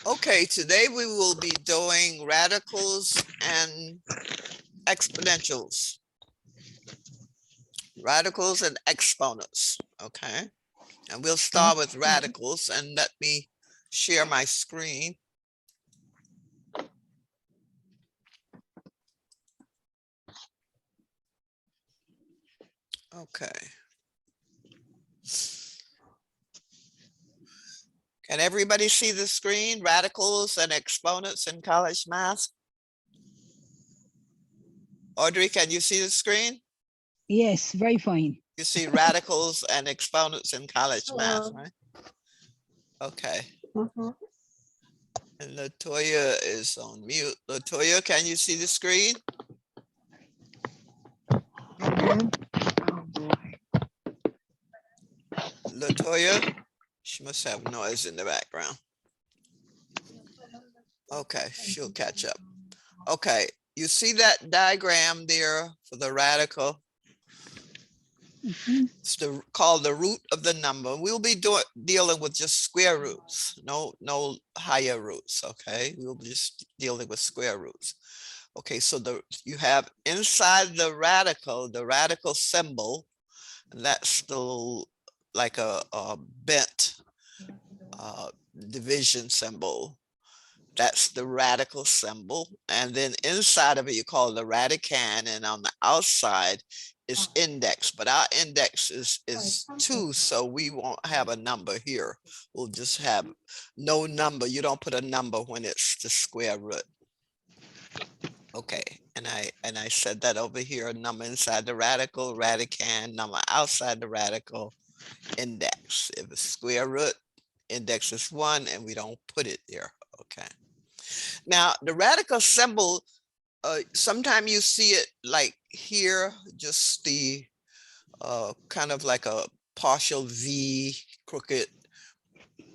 Okay, today we will be doing radicals and exponentials. Radicals and exponents, okay? And we'll start with radicals, and let me share my screen. Okay. Can everybody see the screen? Radicals and exponents in college math? Audrey, can you see the screen? Yes, very fine. You see radicals and exponents in college math, right? Okay. And Latoya is on mute. Latoya, can you see the screen? Latoya, she must have noise in the background. Okay, she'll catch up. Okay, you see that diagram there for the radical? It's called the root of the number. We'll be dealing with just square roots, no higher roots. Okay, we'll be just dealing with square roots. Okay, so you have inside the radical symbol, and that's the like a bent division symbol. That's the radical symbol. And then inside of it, you call it the radicand. And on the outside is index, but our index is 2. So we won't have a number here. We'll just have no number. You don't put a number when it's the square root. Okay, and I said that over here, a number inside the radical, radicand, number outside the radical, index. If it's square root, index is 1, and we don't put it there. Okay. Now, the radical symbol, sometimes you see it like here, just the kind of like a partial V, crooked.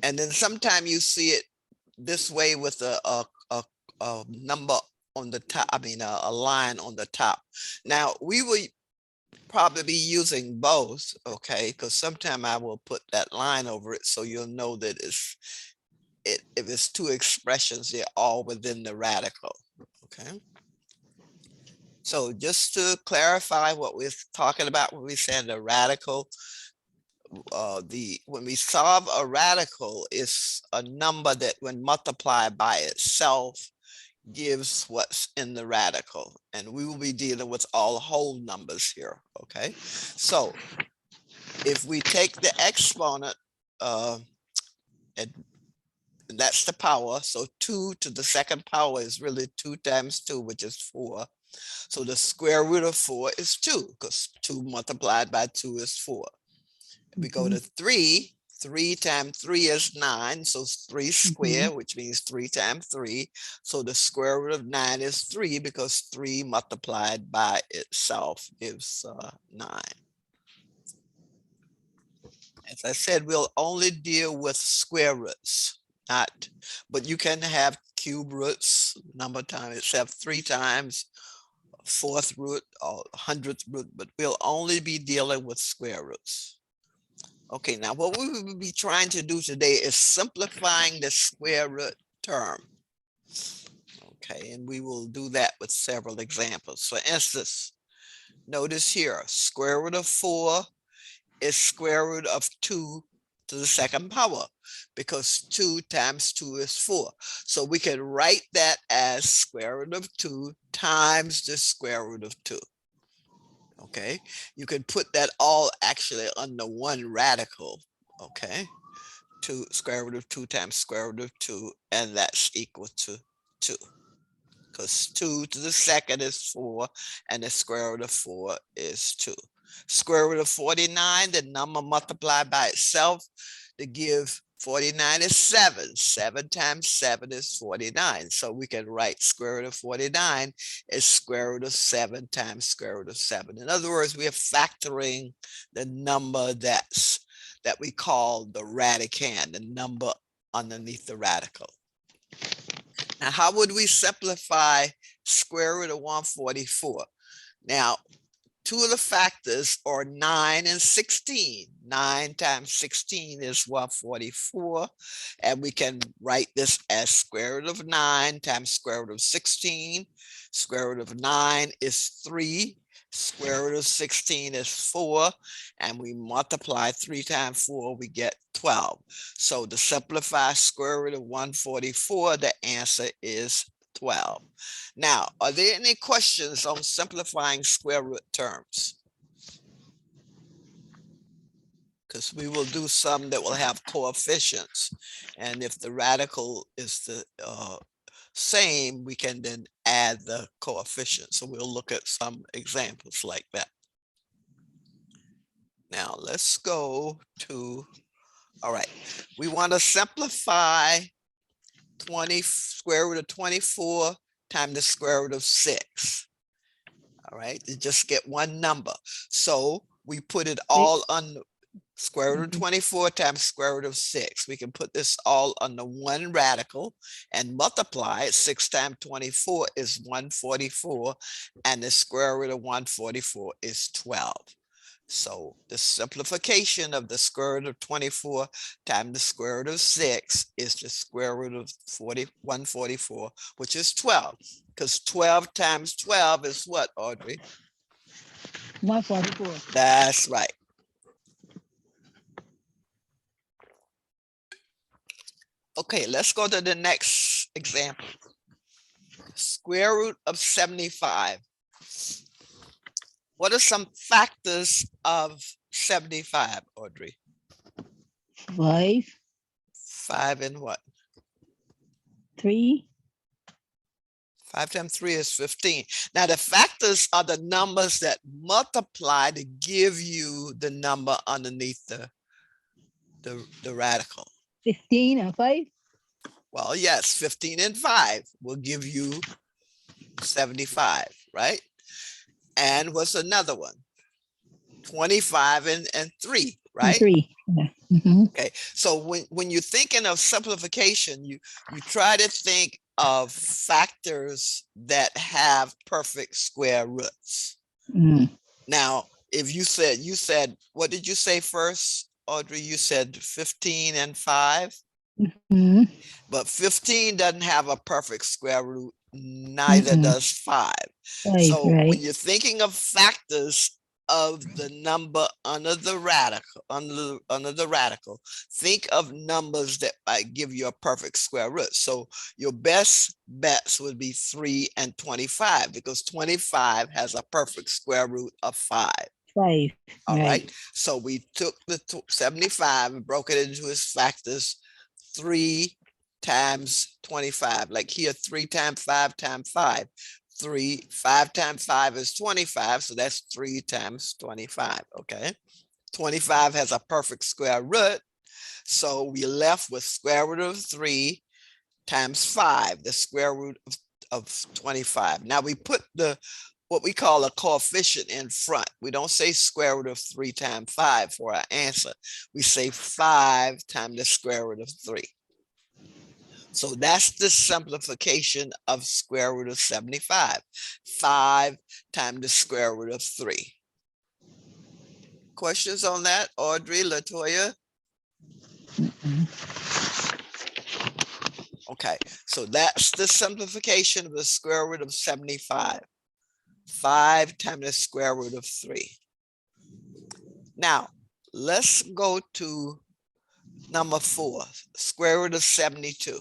And then sometimes you see it this way with a number on the top, I mean, a line on the top. Now, we will probably be using both, okay? Because sometimes I will put that line over it so you'll know that if it's two expressions, they're all within the radical, okay? So just to clarify what we're talking about when we say the radical, when we solve a radical, it's a number that when multiplied by itself gives what's in the radical. And we will be dealing with all whole numbers here, okay? So if we take the exponent, and that's the power, so 2 to the second power is really 2 times 2, which is 4. So the square root of 4 is 2, because 2 multiplied by 2 is 4. If we go to 3, 3 times 3 is 9, so 3 squared, which means 3 times 3. So the square root of 9 is 3, because 3 multiplied by itself gives 9. As I said, we'll only deal with square roots, but you can have cube roots, number of times, except 3 times, fourth root or 100th root, but we'll only be dealing with square roots. Okay, now what we will be trying to do today is simplifying the square root term. Okay, and we will do that with several examples. For instance, notice here, square root of 4 is square root of 2 to the second power, because 2 times 2 is 4. So we can write that as square root of 2 times the square root of 2. Okay, you can put that all actually under one radical. Okay, 2 square root of 2 times square root of 2, and that's equal to 2, because 2 to the second is 4, and the square root of 4 is 2. Square root of 49, the number multiplied by itself to give 49 is 7. 7 times 7 is 49. So we can write square root of 49 is square root of 7 times square root of 7. In other words, we are factoring the number that we call the radicand, the number underneath the radical. Now, how would we simplify square root of 144? Now, two of the factors are 9 and 16. 9 times 16 is 144. And we can write this as square root of 9 times square root of 16. Square root of 9 is 3. Square root of 16 is 4. And we multiply 3 times 4, we get 12. So to simplify square root of 144, the answer is 12. Now, are there any questions on simplifying square root terms? Because we will do some that will have coefficients. And if the radical is the same, we can then add the coefficient. So we'll look at some examples like that. Now let's go to, all right, we want to simplify square root of 24 times the square root of 6. All right, to just get one number. So we put it all on square root of 24 times square root of 6. We can put this all under one radical and multiply it. 6 times 24 is 144, and the square root of 144 is 12. So the simplification of the square root of 24 times the square root of 6 is the square root of 144, which is 12. Because 12 times 12 is what, Audrey? 144. That's right. Okay, let's go to the next example. Square root of 75. What are some factors of 75, Audrey? 5, 5 and what? 3. 5 times 3 is 15. Now the factors are the numbers that multiply to give you the number underneath the radical. 15 and 5. Well, yes, 15 and 5 will give you 75, right? And what's another one? 25 and 3, right? 3. Yeah. Mhm. Okay, so when you're thinking of simplification, you try to think of factors that have perfect square roots. Mm. Now, if you said, what did you say first, Audrey? You said 15 and 5, Mhm. but 15 doesn't have a perfect square root, neither does 5. 5, So when right. you're thinking of factors of the number under the radical, think of numbers that might give you a perfect square root. So your best bets would be 3 and 25, because 25 has a perfect square root of 5. 5. All right. right. So we took the 75 and broke it into its factors. 3 times 25, like here, 3 times 5 times 5. 5 times 5 is 25, so that's 3 times 25, okay? 25 has a perfect square root, so we left with square root of 3 times 5, the square root of 25. Now we put what we call a coefficient in front. We don't say square root of 3 times 5 for our answer. We say 5 times the square root of 3. So that's the simplification of square root of 75. 5 times the square root of 3. Questions on that, Audrey, Latoya? Okay, so that's the simplification of the square root of 75. 5 times the square root of 3. Now, let's go to number 4, square root of 72.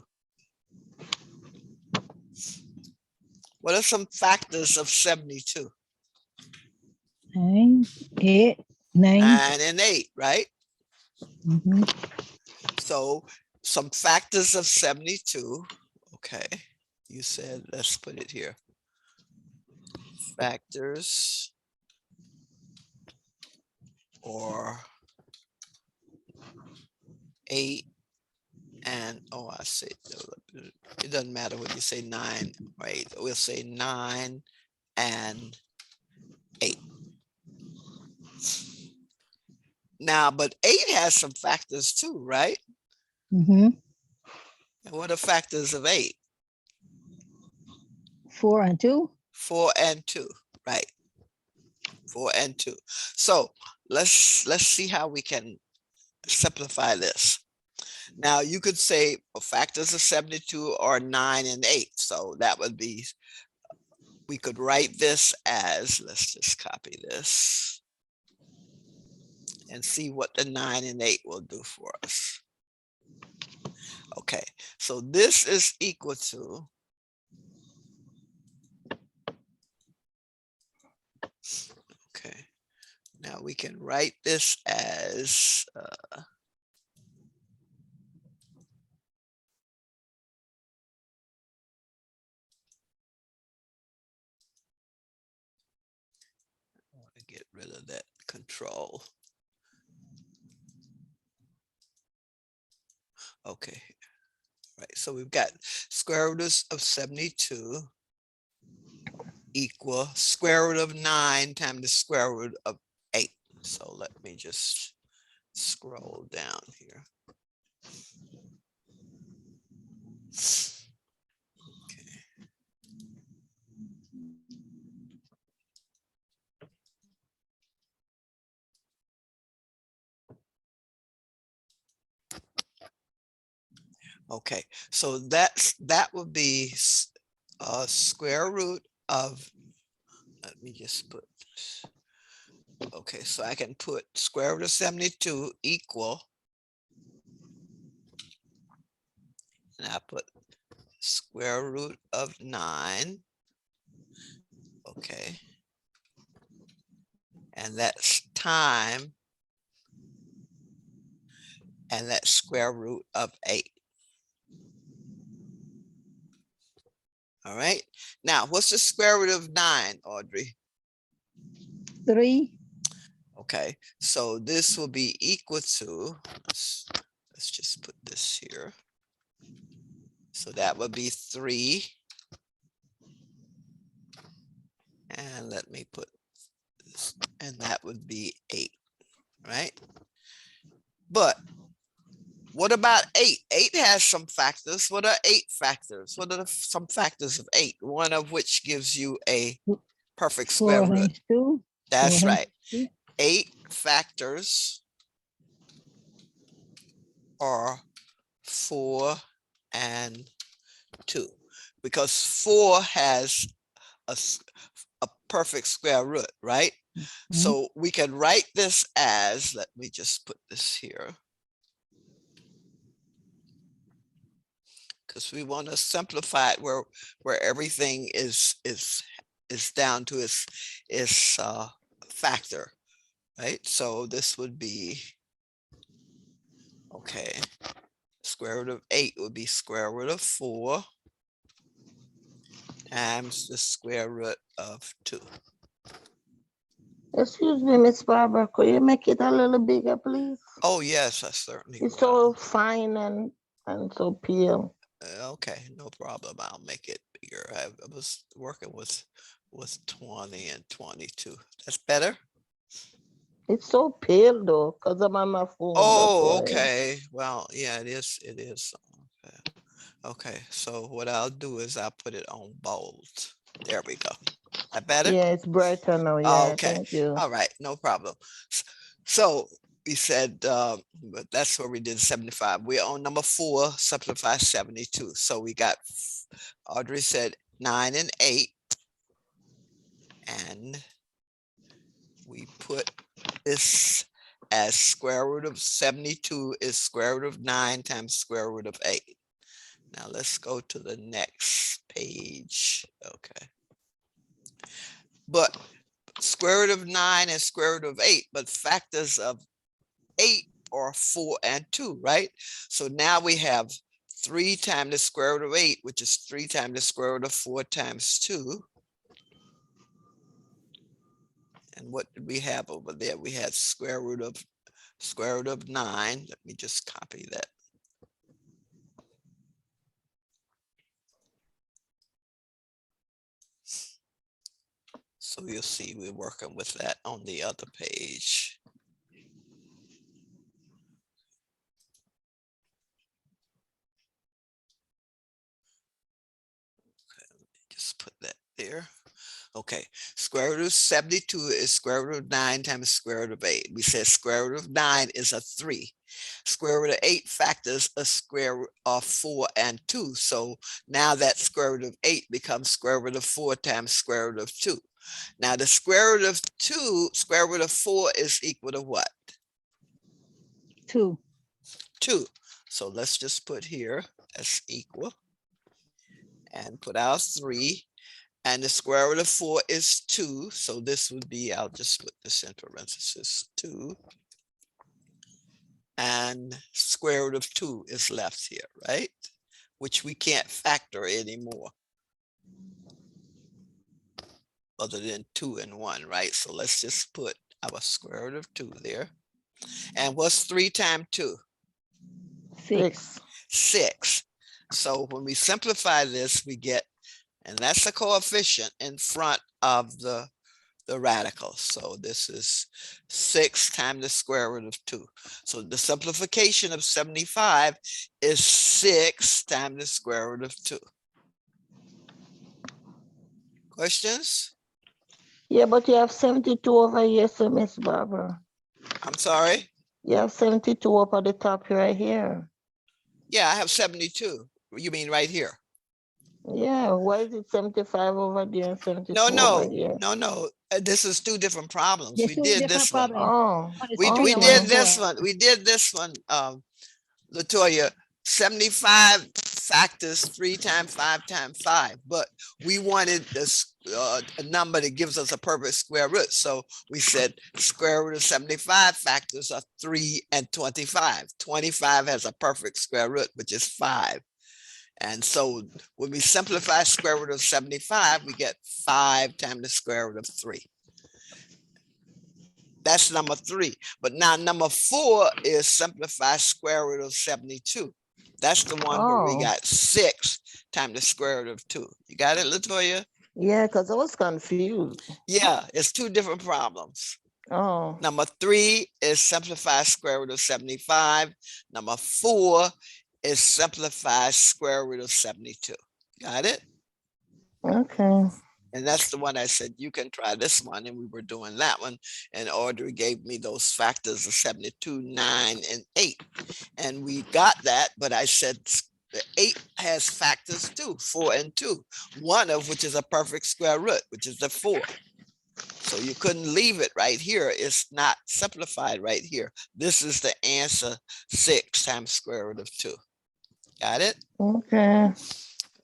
What are some factors of 72? 9, 8, 9. 9 and 8, right? Mhm. So some factors of 72. Okay, you said, let's put it here. Factors or 8 and, oh, I see. It doesn't matter what you say, 9, right? We'll say 9 and 8. Now, but 8 has some factors too, right? Mhm. And what are factors of 8? 4 and 2. 4 and 2, right? 4 and 2. So let's see how we can simplify this. Now you could say factors of 72 are 9 and 8. So that would be, we could write this as, let's just copy this and see what the 9 and 8 will do for us. Okay, so this is equal to, okay, now we can write this as I want to get rid of that control. Okay, right, so we've got square root of 72 equal square root of 9 times the square root of 8. So let me just scroll down here. Okay. Okay, so that would be square root of, let me just put, okay, so I can put square root of 72 equal, and I put square root of 9, okay, and that's time, and that's square root of 8. All right, now what's the square root of 9, Audrey? 3. Okay, so this will be equal to, let's just put this here. So that would be 3. And let me put this, and that would be 8, right? But what about 8? 8 has some factors. What are 8 factors? What are some factors of 8? One of which gives you a perfect 4 square root. times 2. That's 4 right. times 2. 8 factors are 4 and 2, because 4 has a perfect square root, right? So we can write this as, let me just put this here, because we want to simplify it where everything is down to its factor, right? So this would be, okay, square root of 8 would be square root of 4 times the square root of 2. Excuse me, Miss Barbara, could you make it a little bigger, please? Oh yes, I certainly It's will. so fine and so pale. Okay, no problem. I'll make it bigger. I was working with 20 and 22. That's better. It's so pale though, because I'm on my phone. Oh, okay. Well, yeah, it is. It is. Okay. Okay. So what I'll do is I'll put it on bold. There we go. That better? Yeah, it's brighter now. Yeah, Okay. thank you. All right. No problem. So we said, but that's where we did 75. We're on number 4, simplify 72. So we got, Audrey said 9 and 8. And we put this as square root of 72 is square root of 9 times square root of 8. Now let's go to the next page. Okay. But square root of 9 and square root of 8, but factors of 8 are 4 and 2, right? So now we have 3 times the square root of 8, which is 3 times the square root of 4 times 2. And what did we have over there? We had square root of 9. Let me just copy that. So you'll see we're working with that on the other page. Okay, let me just put that there. Okay, square root of 72 is square root of 9 times square root of 8. We said square root of 9 is a 3. Square root of 8 factors a square root of 4 and 2. So now that square root of 8 becomes square root of 4 times square root of 2. Now the square root of 2, square root of 4 is equal to what? 2. 2. So let's just put here as equal and put our 3. And the square root of 4 is 2. So this would be, I'll just put this in parentheses, 2. And square root of 2 is left here, right? Which we can't factor anymore. Other than 2 and 1, right? So let's just put our square root of 2 there. And what's 3 times 2? 6. 6. So when we simplify this, we get, and that's the coefficient in front of the radical. So this is 6 times the square root of 2. So the simplification of 75 is 6 times the square root of 2. Questions? Yeah, but you have 72 over here, so Miss Barbara. I'm sorry? You have 72 up at the top right here. Yeah, I have 72. You mean right here? Yeah, why is it 75 over there and 72 No. over here? This is 2 different problems. There's We 2 did different this one. problems. Oh, One is We 3 and one did is this 4. one. We did this one, Latoya. 75 factors 3 times 5 times 5, but we wanted this a number that gives us a perfect square root. So we said square root of 75 factors are 3 and 25. 25 has a perfect square root, which is 5. And so when we simplify square root of 75, we get 5 times the square root of 3. That's number 3. But now number 4 is simplify square root of 72. That's the one where we Oh. got 6 times the square root of 2. You got it, Latoya? Yeah, because I was confused. Yeah, it's 2 different problems. Oh, Number 3 is simplify square root of 75. Number 4 is simplify square root of 72. Got it? okay. And that's the one I said, you can try this one. And we were doing that one. And Audrey gave me those factors of 72, 9, and 8. And we got that, but I said the 8 has factors too, 4 and 2. One of which is a perfect square root, which is the 4. So you couldn't leave it right here. It's not simplified right here. This is the answer, 6 times square root of 2. Got it? Okay.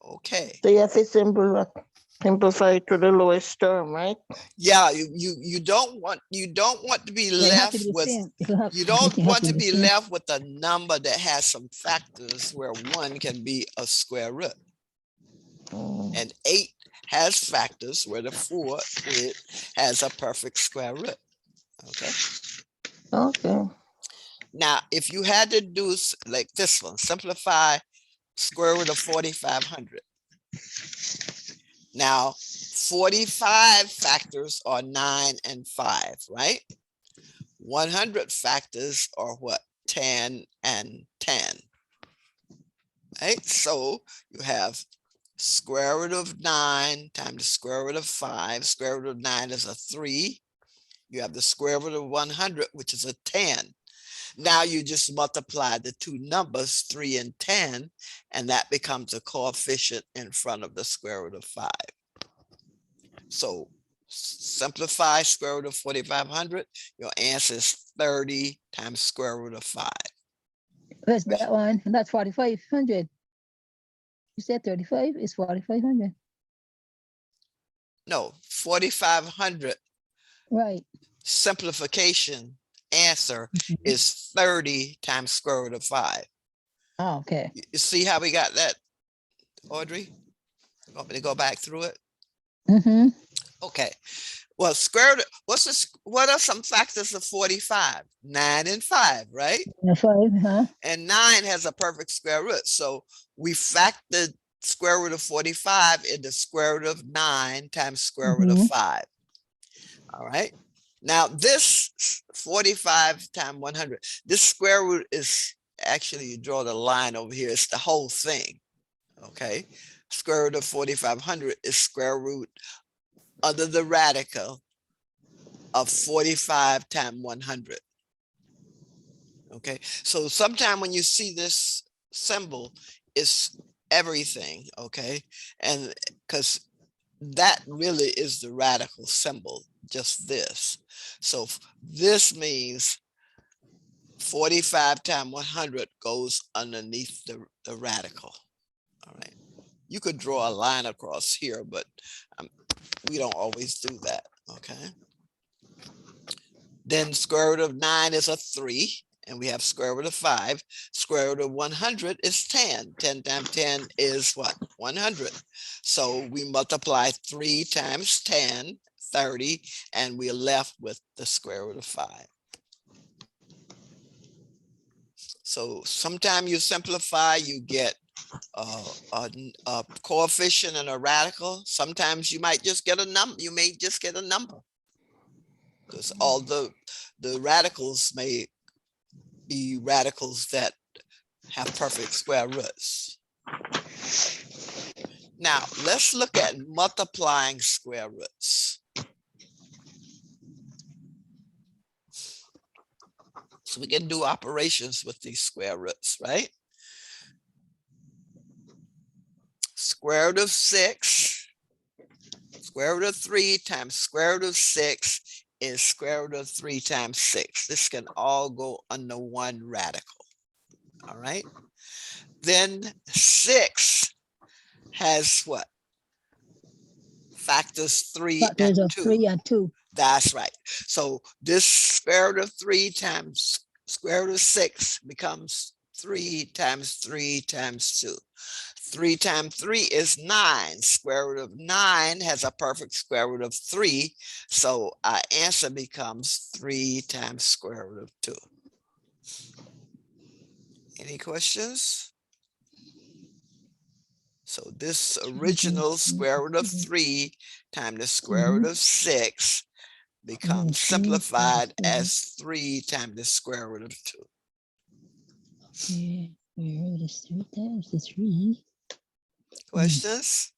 Okay. So you have to simplify to the lowest term, right? Yeah, you don't want to be They have left to be the with, same. you don't Everything has want to the be same. left with a number that has some factors where 1 can be a square root. Mm. And 8 has factors where the 4 it has a perfect square root. Okay. Okay. Now, if you had to do like this one, simplify square root of 4,500. Now, 45 factors are 9 and 5, right? 100 factors are what? 10 and 10. Right? So you have square root of 9 times the square root of 5. Square root of 9 is a 3. You have the square root of 100, which is a 10. Now you just multiply the 2 numbers, 3 and 10, and that becomes a coefficient in front of the square root of 5. So simplify square root of 4,500. Your answer is 30 times square root of 5. Where's that one? And that's 4,500. You said 35 is 4,500. No, 4,500 Right. simplification answer Mhm. is 30 times square root of 5. Oh, okay. You see how we got that, Audrey? You want me to go back through it? Mm-hmm. Okay. Well, square root, what are some factors of 45? 9 and 5, right? 5, huh? And 9 has a perfect square root. So we factored square root of 45 into square root of 9 times square root of Mhm. 5. All right. Now this 45 times 100, this square root is actually, you draw the line over here, it's the whole thing. Okay. Square root of 4,500 is square root under the radical of 45 times 100. Okay, so sometime when you see this symbol, it's everything, okay? And because that really is the radical symbol, just this. So this means 45 times 100 goes underneath the radical. All right. You could draw a line across here, but we don't always do that. Okay. Then square root of 9 is a 3, and we have square root of 5. Square root of 100 is 10. 10 times 10 is what? 100. So we multiply 3 times 10, 30, and we're left with the square root of 5. So sometime you simplify, you get a coefficient and a radical. Sometimes you might just get a number. You may just get a number, because all the radicals may be radicals that have perfect square roots. Now let's look at multiplying square roots. So we can do operations with these square roots, right? Square root of 6, square root of 3 times square root of 6 is square root of 3 times 6. This can all go under one radical. All right. Then 6 has what? Factors 3 Factors and of 2. 3 and 2. That's right. So this square root of 3 times square root of 6 becomes 3 times 3 times 2. 3 times 3 is 9. Square root of 9 has a perfect square root of 3. So our answer becomes 3 times square root of 2. Any questions? So this original square root of 3 times the square root of 6 becomes simplified as 3 times the square root of 2. Square root is 3 times the 3. Questions?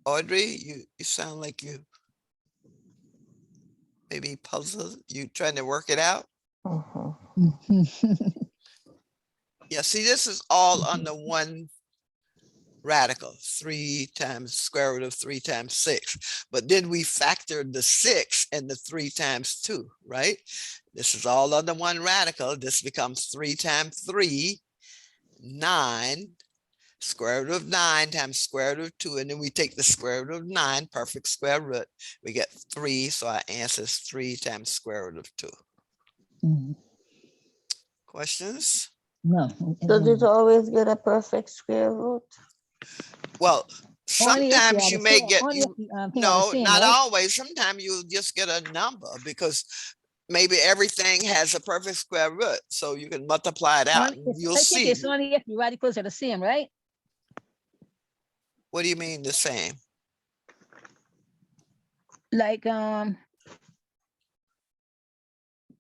Audrey, you sound like you maybe puzzled. You trying to work it out? Yeah, see, this is all under one radical, 3 times square root of 3 times 6. But then we factored the 6 and the 3 times 2, right? This is all under one radical. This becomes 3 times 3, 9. Square root of 9 times square root of 2, and then we take the square root of 9, perfect square root. We get 3, so our answer is 3 times square root of 2. Questions? No. Does it always get a perfect square root? Well, sometimes you may get, no, not right? always. Sometimes you'll just get a number because maybe everything has a perfect square root. So you can multiply it out. You'll see. It's only if the radicals are the same, right? What do you mean the same? Like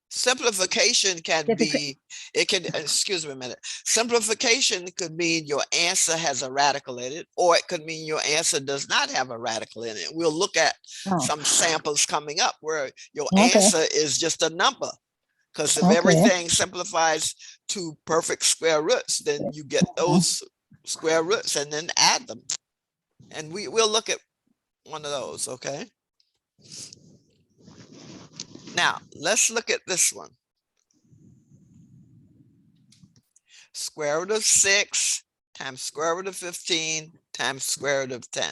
simplification can be, it can, excuse me a minute. Simplification could mean your answer has a radical in it, or it could mean your answer does not have a radical in it. We'll look at some samples coming up where your answer is just a number. Because if everything simplifies to perfect square roots, then you get those square roots and then add them. And we'll look at one of those, okay? Now, let's look at this one. Square root of 6 times square root of 15 times square root of 10.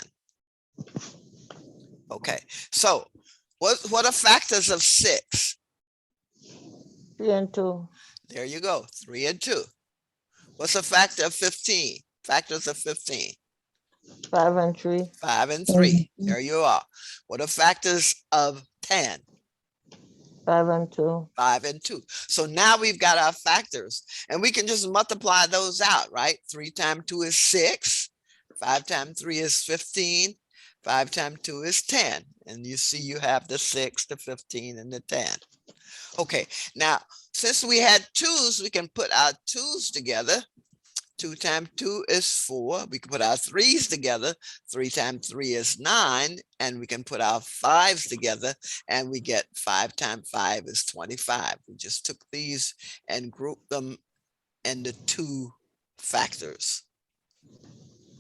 Okay, so what are factors of 6? 3 and 2. There you go, 3 and 2. What's a factor of 15? Factors of 15. 5 and 3. 5 and 3. There you are. What are factors of 10? 5 and 2. 5 and 2. So now we've got our factors and we can just multiply those out, right? 3 times 2 is 6. 5 times 3 is 15. 5 times 2 is 10. And you see you have the 6, the 15, and the 10. Okay, now since we had 2's, we can put our 2's together 2 times 2 is 4. We can put our 3's together. 3 times 3 is 9. And we can put our 5's together and we get 5 times 5 is 25. We just took these and grouped them into 2 factors.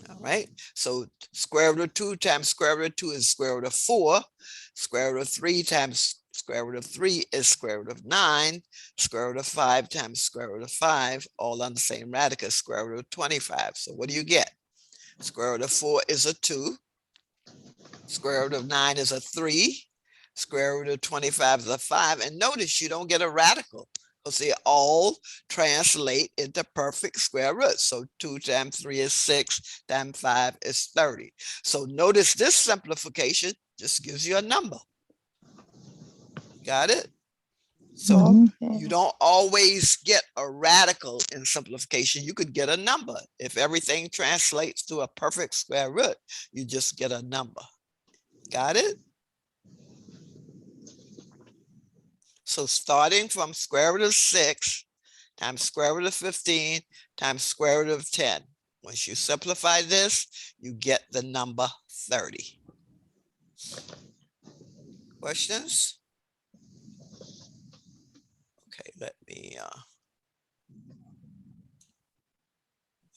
All right, so square root of 2 times square root of 2 is square root of 4. Square root of 3 times square root of 3 is square root of 9. Square root of 5 times square root of 5, all on the same radical, square root of 25. So what do you get? Square root of 4 is a 2. Square root of 9 is a 3. Square root of 25 is a 5. And notice you don't get a radical, because they all translate into perfect square roots. So 2 times 3 is 6, times 5 is 30. So notice this simplification just gives you a number. Got it? So Mhm. you don't always get a radical in simplification. You could get a number. If everything translates to a perfect square root, you just get a number. Got it? So starting from square root of 6 times square root of 15 times square root of 10. Once you simplify this, you get the number 30. Questions? Okay, let me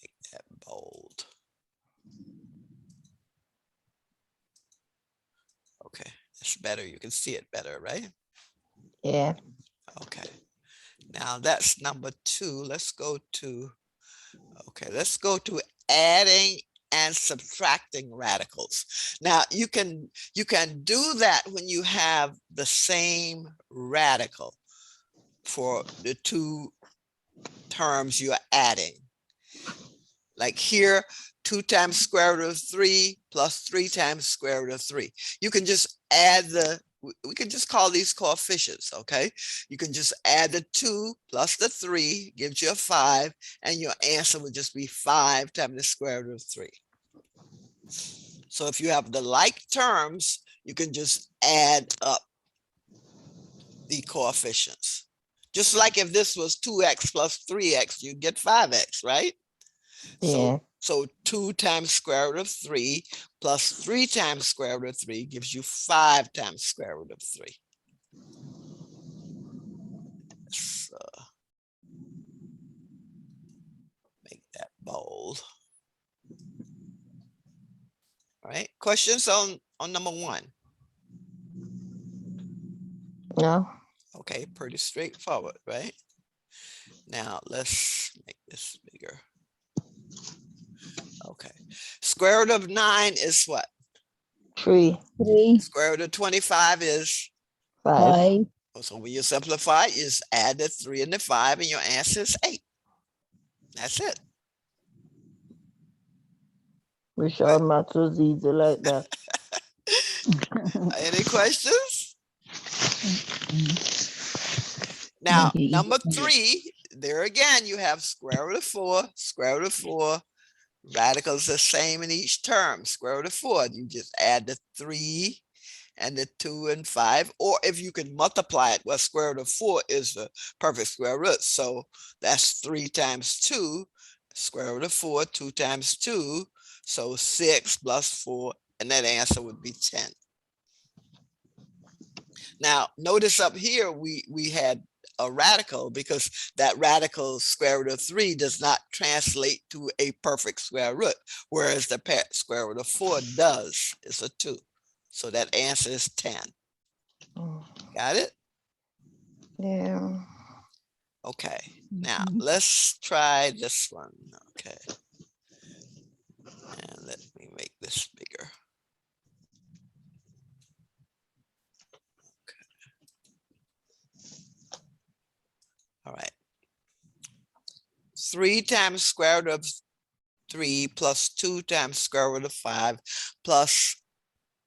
make that bold. Okay, that's better. You can see it better, right? Yeah. Okay. Now that's number 2. Let's go to, okay, let's go to adding and subtracting radicals. Now you can do that when you have the same radical for the 2 terms you're adding. Like here, 2 times square root of 3 plus 3 times square root of 3. You can just add we can just call these coefficients, okay? You can just add the 2 plus the 3, gives you a 5, and your answer would just be 5 times the square root of 3. So if you have the like terms, you can just add up the coefficients. Just like if this was 2x plus 3x, you'd get 5x, right? Yeah. So 2 times square root of 3 plus 3 times square root of 3 gives you 5 times square root of 3. Let's make that bold. All right, questions on number 1? No. Okay, pretty straightforward, right? Now let's make this bigger. Okay, square root of 9 is what? 3, 3, Square root of 25 is, 5. 5. so when you simplify, you just add the 3 and the 5 and your answer is 8. That's it. We sure math was easy like that. Any questions? Now, Okay. number 3, there again, you have square root of 4, square root of 4. Radicals the same in each term. Square root of 4, you just add the 3 and the 2 and 5. Or if you can multiply it, well, square root of 4 is the perfect square root. So that's 3 times 2, square root of 4, 2 times 2. So 6 plus 4, and that answer would be 10. Now, notice up here, we had a radical because that radical square root of 3 does not translate to a perfect square root, whereas the square root of 4 does. It's a 2. So that answer is 10. Got it? Yeah. Okay. Now let's try this one. Okay. And let me make this bigger. All right. 3 times square root of 3 plus 2 times square root of 5 plus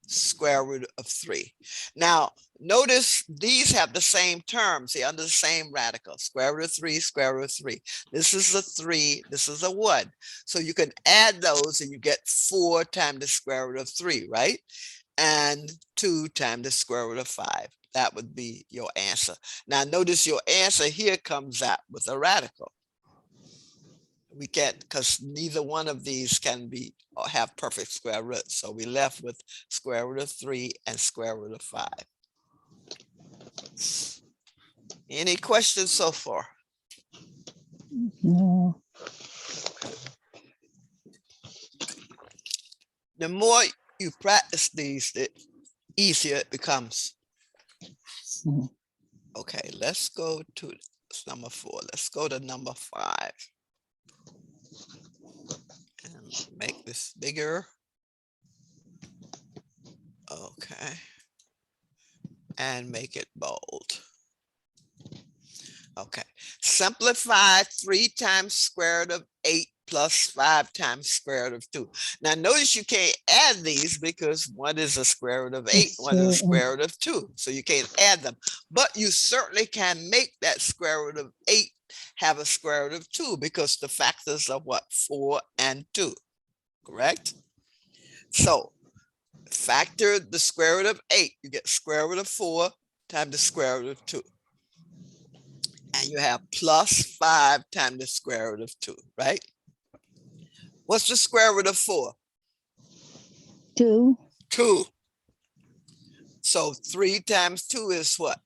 square root of 3. Now, notice these have the same terms. They're under the same radical. Square root of 3, square root of 3. This is a 3. This is a 1. So you can add those and you get 4 times the square root of 3, right? And 2 times the square root of 5. That would be your answer. Now, notice your answer here comes out with a radical. We can't, because neither one of these can be or have perfect square roots. So we left with square root of 3 and square root of 5. Any questions so far? No. The more you practice these, the easier it becomes. Mhm. Okay, let's go to number 4. Let's go to number 5. And make this bigger. Okay. And make it bold. Okay. Simplify 3 times square root of 8 plus 5 times square root of 2. Now notice you can't add these because one is a square root of 8, Yes, one is a sir. square root of 2. So you can't add them. But you certainly can make that square root of 8 have a square root of 2 because the factors are what? 4 and 2. Correct? So factor the square root of 8. You get square root of 4 times the square root of 2. And you have plus 5 times the square root of 2, right? What's the square root of 4? 2. 2. So 3 times 2 is what?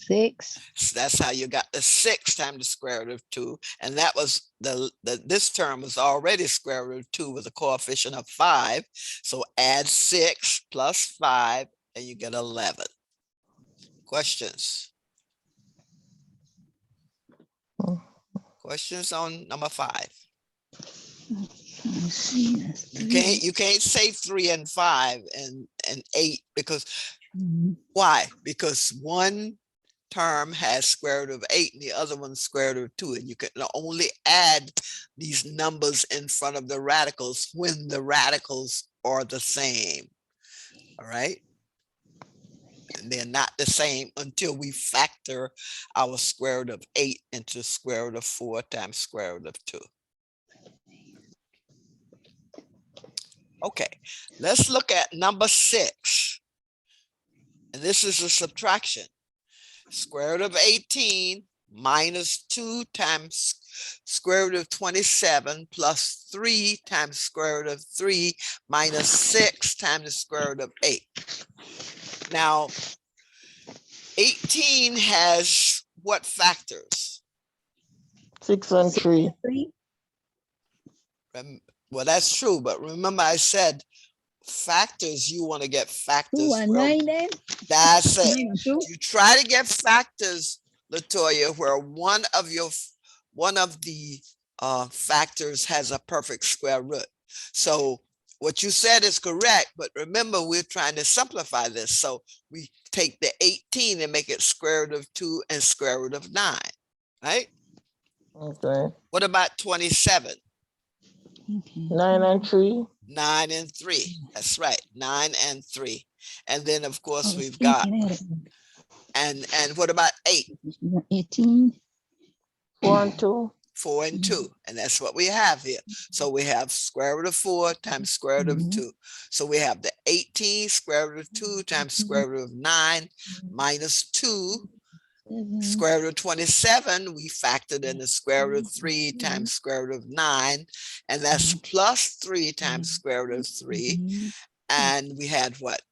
6. So that's how you got the 6 times the square root of 2. And that was this term was already square root of 2 with a coefficient of 5. So add 6 plus 5 and you get 11. Questions? Questions on number 5? Let's see. That's You can't say 3 and 5 and 8 because Mhm. why? Because one term has square root of 8 and the other one's square root of 2. And you can only add these numbers in front of the radicals when the radicals are the same. All right. And they're not the same until we factor our square root of 8 into square root of 4 times square root of 2. Okay, let's look at number 6. And this is a subtraction. Square root of 18 minus 2 times square root of 27 plus 3 times square root of 3 minus 6 times the square root of 8. Now, 18 has what factors? 6 and 3. 3. Well, that's true, but remember I said factors, you want to get 2 factors. and where 9 then? that's it. 9 and 2. You try to get factors, Latoya, where one of the factors has a perfect square root. So what you said is correct, but remember we're trying to simplify this. So we take the 18 and make it square root of 2 and square root of 9, right? Okay. What about 27? Okay. 9 and 3. 9 and 3. That's right. 9 and 3. And then of I course was we've got, thinking at it. and what about 8? 18. 4 and 2. 4 and 2, and that's what we have here. So we have square root of 4 times square root of Mhm. 2. So we have the 18 square root of 2 times square root of 9 minus 2 7. square root of 27. We factored in the square root of 3 times square root of 9, and that's plus 3 times square root of 3. Mhm. And we had what?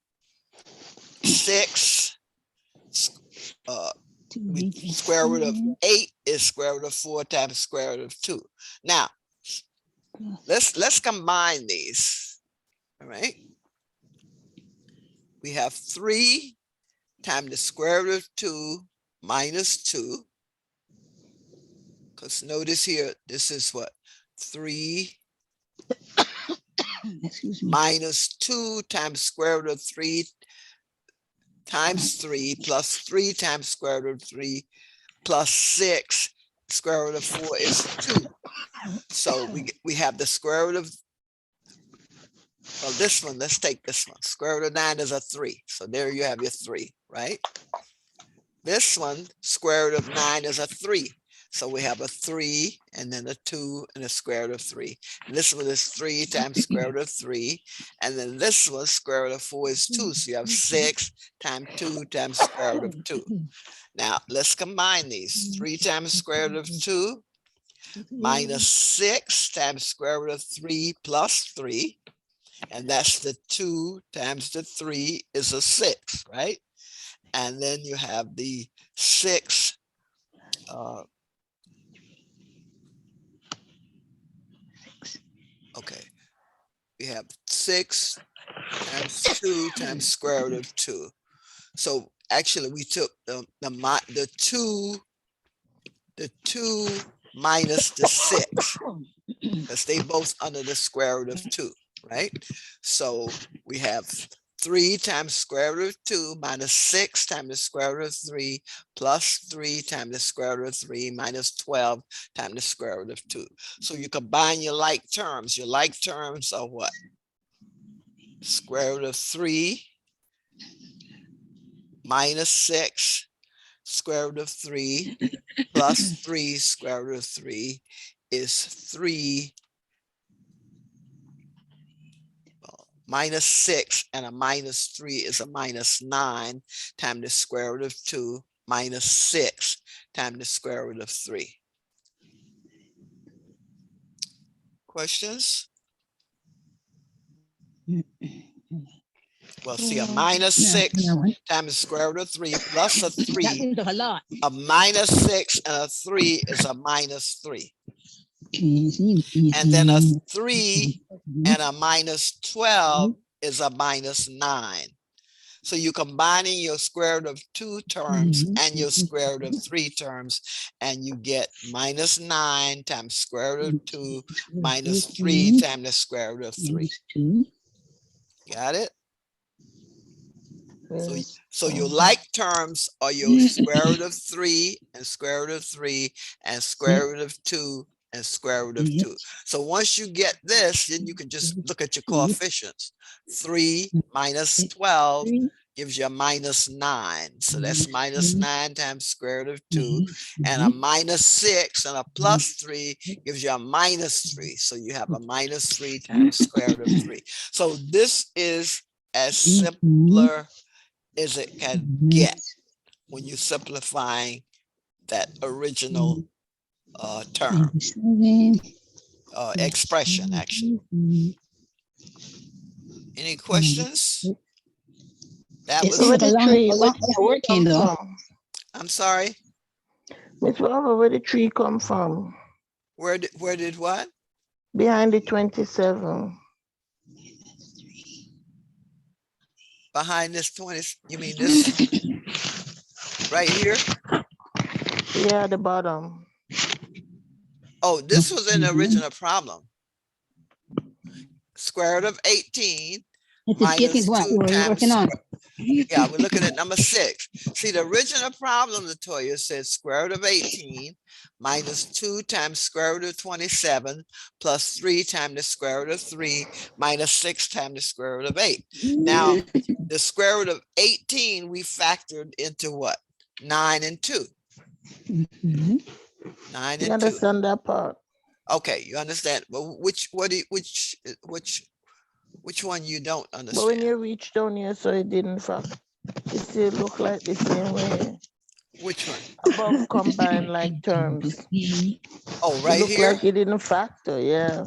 6. Square root of 8 is square root of 4 times square root of 2. Now, let's combine these. All right. We have 3 times the square root of 2 minus 2. Because notice here, this is what? 3 Excuse me. minus 2 times square root of 3 times 3 plus 3 times square root of 3 plus 6 square root of 4 is 2. So we have the square root of, well, this one, let's take this one. Square root of 9 is a 3. So there you have your 3, right? This one, square root of 9 is a 3. So we have a 3 and then a 2 and a square root of 3. And this one is 3 times square root of 3. And then this one, square root of 4 is 2. So you have 6 times 2 times square root of 2. Now let's combine these. 3 times square root of 2 minus 6 times square root of 3 plus 3. And that's the 2 times the 3 is a 6, right? And then you have the 6. Okay, we have 6 times 2 times square root of 2. So actually we took the 2 minus the 6, because they both under the square root of 2, right? So we have 3 times square root of 2 minus 6 times the square root of 3 plus 3 times the square root of 3 minus 12 times the square root of 2. So you combine your like terms. Your like terms are what? Square root of 3 minus 6 square root of 3 plus 3 square root of 3 is 3 minus 6, and a minus 3 is a minus 9 times the square root of 2 minus 6 times the square root of 3. Questions? Well, see, a minus 6 times the square root of 3 plus a 3, a lot. a minus 6 and a 3 is a minus 3. And then a 3 and a minus 12 is a minus 9. So you're combining your square root of 2 terms and your square root of 3 terms, and you get minus 9 times square root of 2 minus 3 times the square root of 3. Got it? So your like terms are your square root of 3 and square root of 3 and square root of 2 and square root of 2. So once you get this, then you can just look at your coefficients. 3 minus 12 gives you a minus 9. So that's minus 9 times square root of 2. And a minus 6 and a plus 3 gives you a minus 3. So you have a minus 3 times square root of 3. So this is as simpler as it can get when you're simplifying that original term, expression, actually. Any questions? That It's was, where the tree, working though. I'm sorry, Miss Barbara, where the tree come from? where did what? Behind the 27. Behind this 20, you mean this right here? Yeah, the bottom. Oh, this was an original problem. Square root of 18 minus 2 times on. Yeah, we're looking at number 6. See, the original problem, Latoya, said square root of 18 minus 2 times square root of 27 plus 3 times the square root of 3 minus 6 times the square root of 8. Now, the square root of 18 we factored into what? 9 and 2. 9 and 2. You understand that part? Okay, you understand. But which one you don't But when understand? you reach down here, so it didn't fact, it still look like the same way. Which one? Above combined like terms. Oh, It right look here. like it didn't factor, yeah.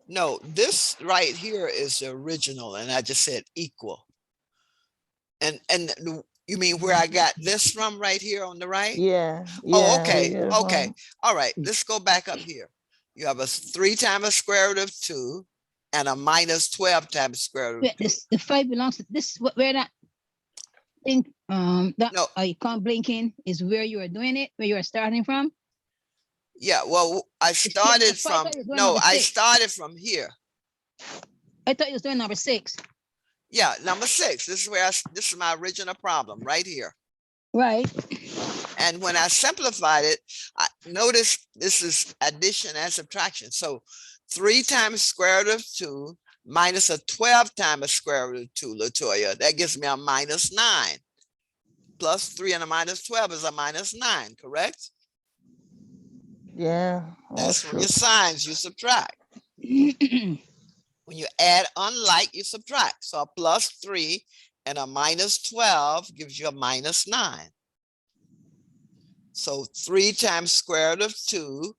No, this right here is the original, and I just said equal. And you mean where I got this from right here on the right? Yeah. Oh, okay. Yeah. Okay. All right. Let's go back up here. You have a 3 times the square root of 2 and a minus 12 times the square root of 2. The 5 belongs to this, where that thing, that No. icon blinking is where you are doing it, where you are starting from. Yeah, well, I started from, no, I started from here. I thought you was doing number 6. Yeah, number 6. This is where this is my original problem right here. Right. And when I simplified it, I notice this is addition and subtraction. So 3 times square root of 2 minus a 12 times a square root of 2, Latoya. That gives me a minus 9. Plus 3 and a minus 12 is a minus 9, correct? Yeah. That's from your signs, you subtract. When you add unlike, you subtract. So a plus 3 and a minus 12 gives you a minus 9. So 3 times square root of 2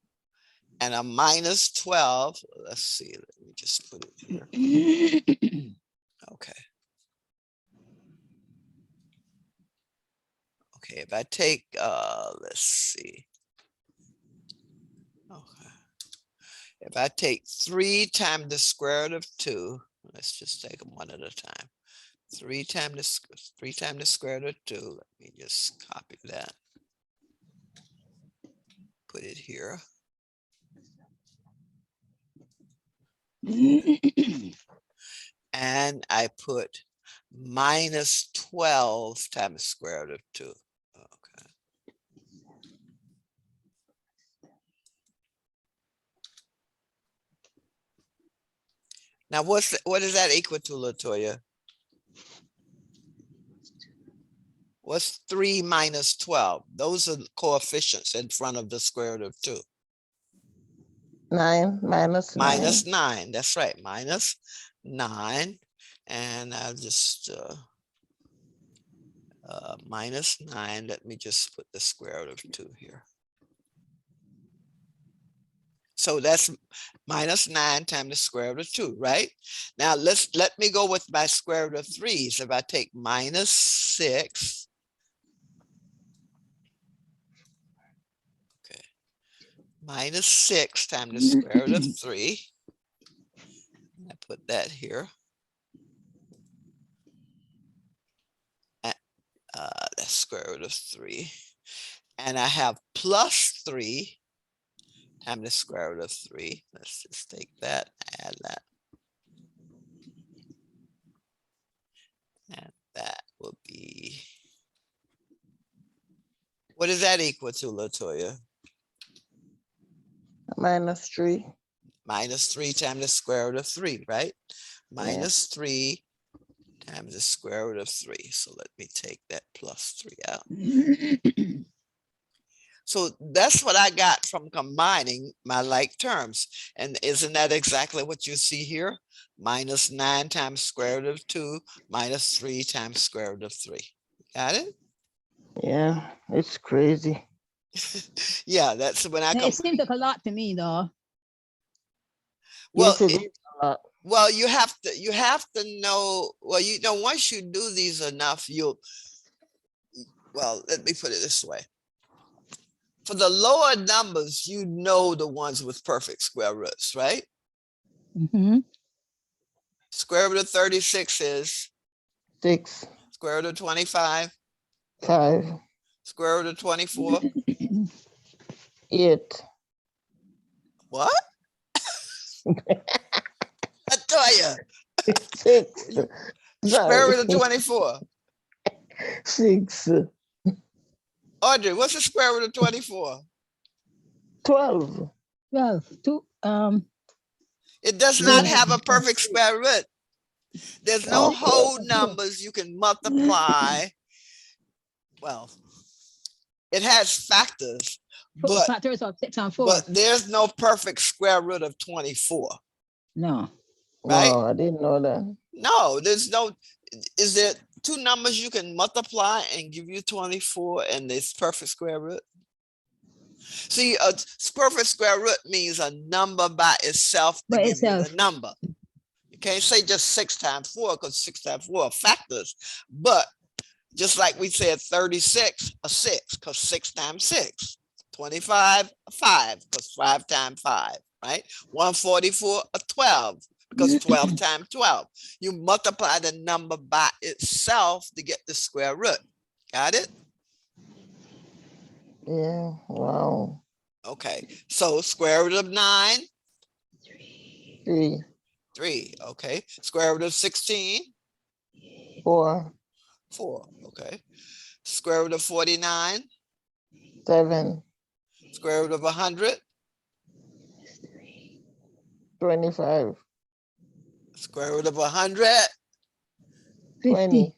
and a minus 12. Let's see, let me just put it here. Okay. Okay, if I take, let's see. Okay. If I take 3 times the square root of 2, let's just take them one at a time. 3 times the square root of 2. Let me just copy that. Put it here. And I put minus 12 times square root of 2. Okay. Now what is that equal to, Latoya? What's 3 minus 12? Those are the coefficients in front of the square root of 2. 9 minus 9. Minus 9, that's right, minus 9. And I'll just minus 9. Let me just put the square root of 2 here. So that's minus 9 times the square root of 2, right? Now let me go with my square root of 3s. If I take minus 6, okay, minus 6 times the square root of 3. I put that here. That's square root of 3. And I have plus 3 times the square root of 3. Let's just take that, add that. And that will be, what is that equal to, Latoya? Minus 3. Minus 3 times the square root of 3, right? Minus 3 times the square root of 3. So let me take that plus 3 out. So that's what I got from combining my like terms. And isn't that exactly what you see here? Minus 9 times square root of 2 minus 3 times square root of 3. Got it? Yeah, it's crazy. Yeah, that's when I come. It seems like a lot to me, though. Well, Yes, it is a lot. well, you have to know, well, once you do these enough, well, let me put it this way. For the lower numbers, you know the ones with perfect square roots, right? Mhm. Square root of 36 is 6, square root of 25, 5, square root of 24. 8. What? I tell you, 6. square root of Sorry. 24. 6. Audrey, what's the square root of 24? 12. 12, 2, It does not Yeah. have a perfect square root. There's no Oh. whole numbers you can multiply. Well, it has factors, but factors of 6 and 4. but there's no perfect square root of 24, No. right? Wow, I didn't know that. No, there's no. Is there 2 numbers you can multiply and give you 24 and it's perfect square root? See, a perfect square root means a number by itself to By give you itself. the number. You can't say just 6 times 4 because 6 times 4 are factors. But just like we said 36, a 6 because 6 times 6. 25, a 5 because 5 times 5, right? 144, a 12 because 12 times 12. You multiply the number by itself to get the square root. Got it? Yeah, wow. Okay, so square root of 9, 3, 3. Okay, square root of 16, 4, 4. Okay, square root of 49, 7, square root of 100, 25, square root of 100, 50. 20,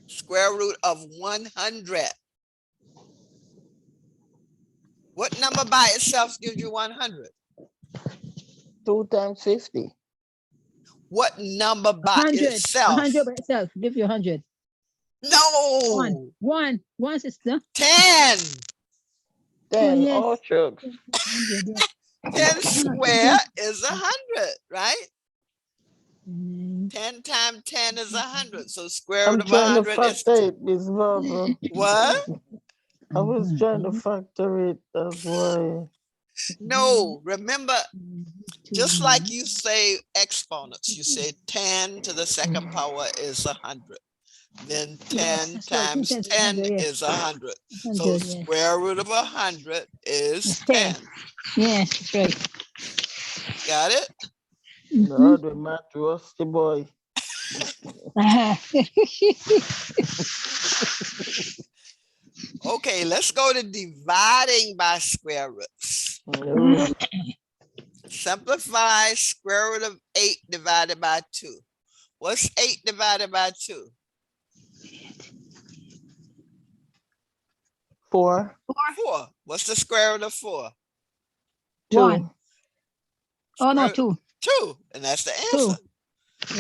square root of 100. What number by itself gives you 100? 2 times 50. What number by 100. itself? 100 by itself. Give you 100. No. 1. 1. 1 is the 10. 10, yes. all trucks. 100, yeah. 10 square is 100, right? Mm, 10 times 10 is 100. So square I'm root of trying to 100 is factor it, Miss Barbara. what? I was trying to mhm, factor it, that's why. No, remember, just like 2, you say exponents, you say 10 to the second power is 100. Then 10 that's right. 10 times times 10 100, yes. is 100. So 100, yes. square root of 100 is It's 10. 10. Yes, that's right. Got it? No, the math rusty boy. Uh-huh. Okay, let's go to dividing by square roots. No, Simplify square root of 8 divided by 2. What's 8 divided by 2? 4, 4. What's the square root of 4? 2. 1. Oh, no, Square- 2. 2. And that's the 2. answer.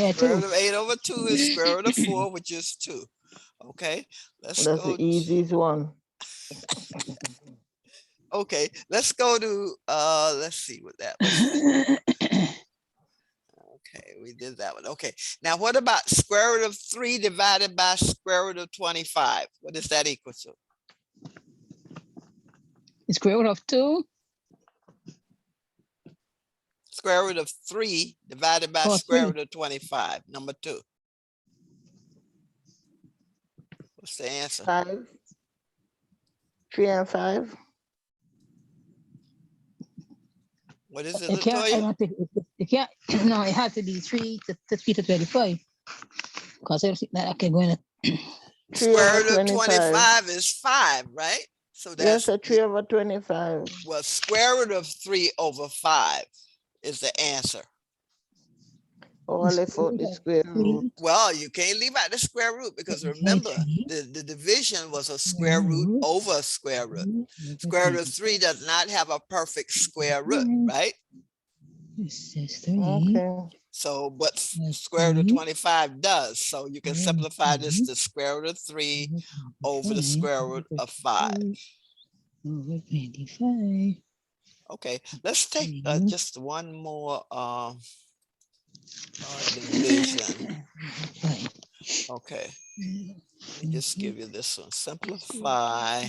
Yeah, Square 2. root of 8 over 2 is square root of 4, which is 2. Okay, let's That's go. the easiest one. Okay, let's go to let's see what that was. Okay, we did that one. Okay, now what about square root of 3 divided by square root of 25? What is that equal to? The square root of 2. Square root of 3 divided by Oh, square 3. root of 25, number 2. What's the answer? 5. 3 and 5. What is it, It can't, Latoya? it can't, no, it had to be 3 to 25. Because I can go in. 3 Square over root of 25. 25 is 5, right? So Yes, that's, a 3 over 25. well, square root of 3 over 5 is the answer. Or left out the square root. Well, you can't leave out the square root because remember, the division was a square root over a square root. Square root of 3 does not have a perfect square root, right? This is 3. Okay. So, but square root of 25 does. So you can simplify this to square root of 3 over the square root of 5. Over 25. Okay, let's take just one more division. Okay, let me just give you this one. Simplify.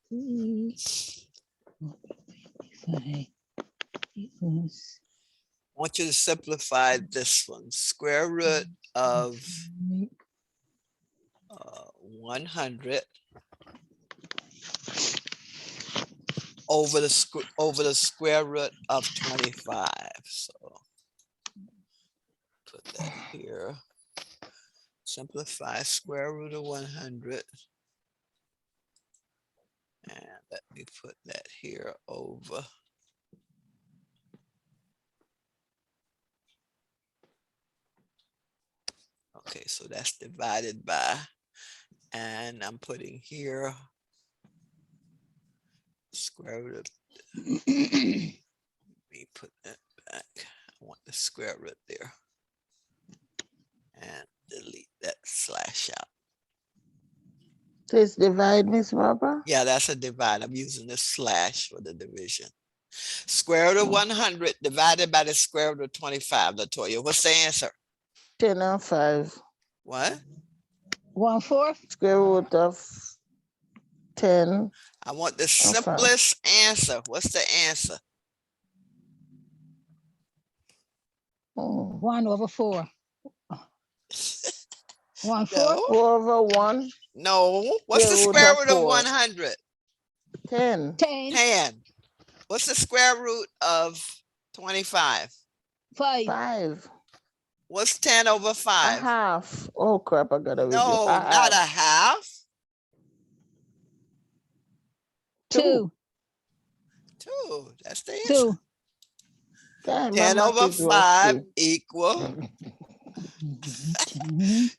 25 equals I want you to simplify this one. Square root of 100 over the square root of 25. So put that here. Simplify square root of 100. And let me put that here over. Okay, so that's divided by, and I'm putting here square root of, let me put that back. I want the square root there. And delete that slash out. So it's divide, Miss Barbara? Yeah, that's a divide. I'm using the slash for the division. Square root of 100 divided by the square root of 25, Latoya. What's the answer? 10 and 5. What? 1/4. Square root of 10. I want the five. simplest answer. What's the answer? 1/4. 1/4. No. 4 over 1. No. What's the Square square root of root of 4. 100? 10. 10. 10. What's the square root of 25? 5. 5. What's 10 over A 5? half. Oh crap, I gotta read No, not a half. 2. 2. That's the answer. 2. Damn, 10 my over math is 5 rusty. equal.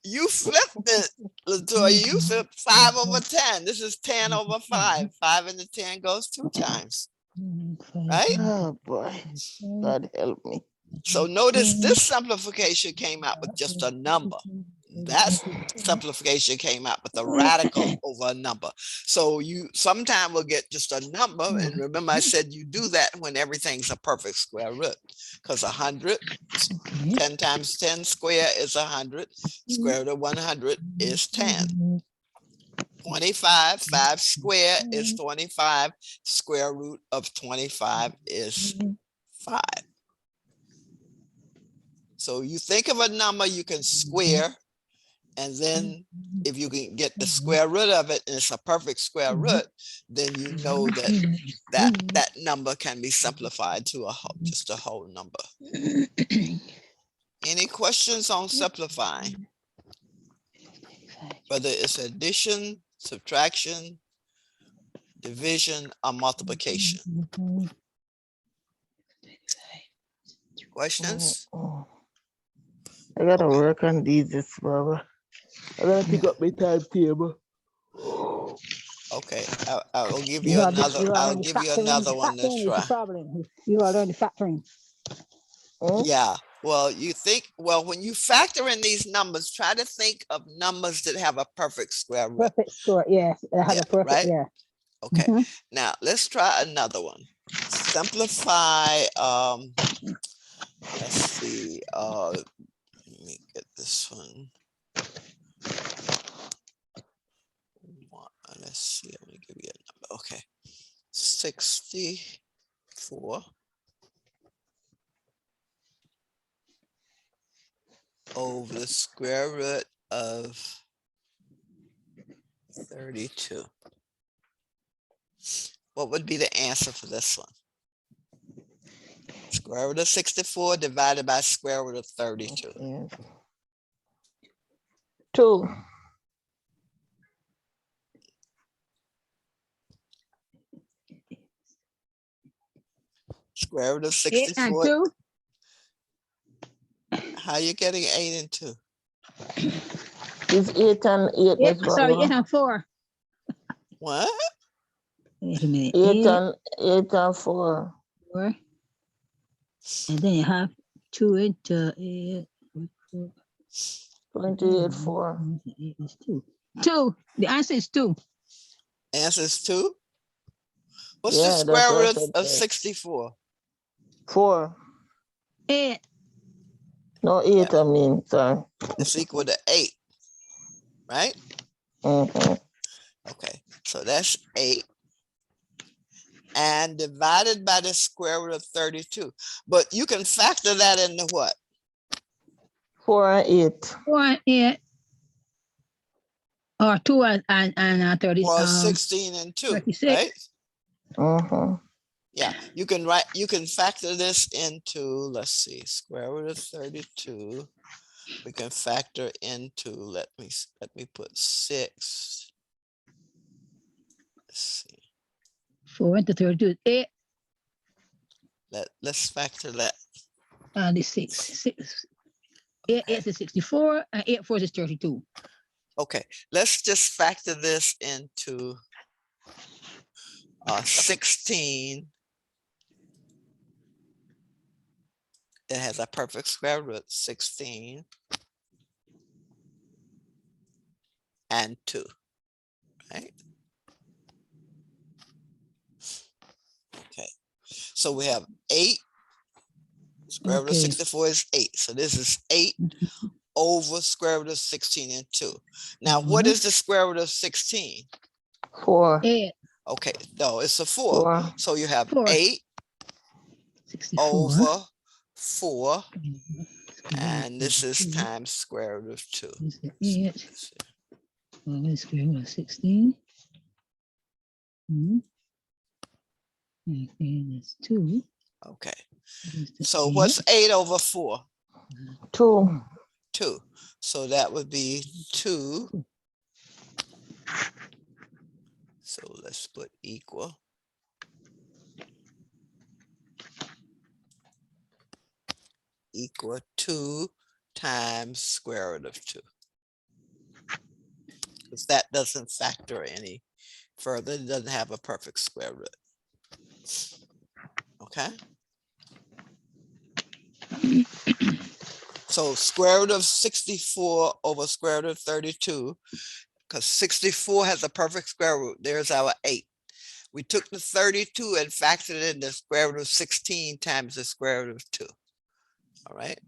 You flipped it, Latoya. You flipped 5 over 10. This is 10 over 5. 5 into 10 goes 2 times. Right? Oh boy, God help me. So notice this simplification came out with just a number. That's simplification came out with a radical over a number. So you sometime will get just a number. And remember, I said you do that when everything's a perfect square root, because 100, 10 times 10 square is 100. Square root of 100 is 10. 25, 5 square is 25. Square root of 25 is 5. So you think of a number you can square, and then if you can get the square root of it and it's a perfect square root, then you know that number can be simplified to just a whole number. Any questions on simplifying? Whether it's addition, subtraction, division, or multiplication. Questions? I gotta work on these this Barbara. I gotta pick up my timetable. Okay, I will give you another. I'll give you another one to try. Problem. You are learning factoring. Yeah. Well, when you factor in these numbers, try to think of numbers that have a perfect square root. Perfect score. Yes, it has Yeah, a perfect. right? Yeah. Okay. Now let's try another one. Simplify. Let's see. Let me get this one. Let's see. Let me give you a number. Okay. 64 over the square root of 32. What would be the answer for this one? Square root of 64 divided by square root of 32. 2. Square root of 8 and 64. 2. How are you getting 8 and 2? It's 8 and 8. Eight, sorry, 8 and 4. What? Wait a minute. 8 and 4. 4. And then you have 2 into 8. 28, 4. 8 is 2. 2. The answer is 2. Answer is 2. What's Yeah, the that's square what I root said of first. 64? 4. 8. No, 8, I mean, sorry. It's equal to 8, right? Okay, so that's 8. And divided by the square root of 32. But you can factor that into what? 4 and 8. 4 and 8. Or 2 and 30. Or 16 and 2, 36. right? Mm-hmm. Yeah, you can factor this into, let's see, square root of 32. We can factor into, let me put 6. Let's see. 4 into 32 is 8. Let's factor that. And it's 6. 8 is 64 and 8 4 is 32. Okay, let's just factor this into 16. It has a perfect square root, 16 and 2, right? Okay, so we have 8. Square root of 64 is 8. So this is 8 over square root of 16 and 2. Now, what is the square root of 16? 4. 8. Okay, no, it's a 4. So you have 4. 8 64. over 4. And this is times square root of 2. 8 over square root of 16. And it's 2. Okay, so what's 8 over 4? 2. 2. So that would be 2. So let's put equal. Equal 2 times square root of 2. Because that doesn't factor any further. It doesn't have a perfect square root. Okay. So square root of 64 over square root of 32, because 64 has a perfect square root. There's our 8. We took the 32 and factored it in the square root of 16 times the square root of 2. All right.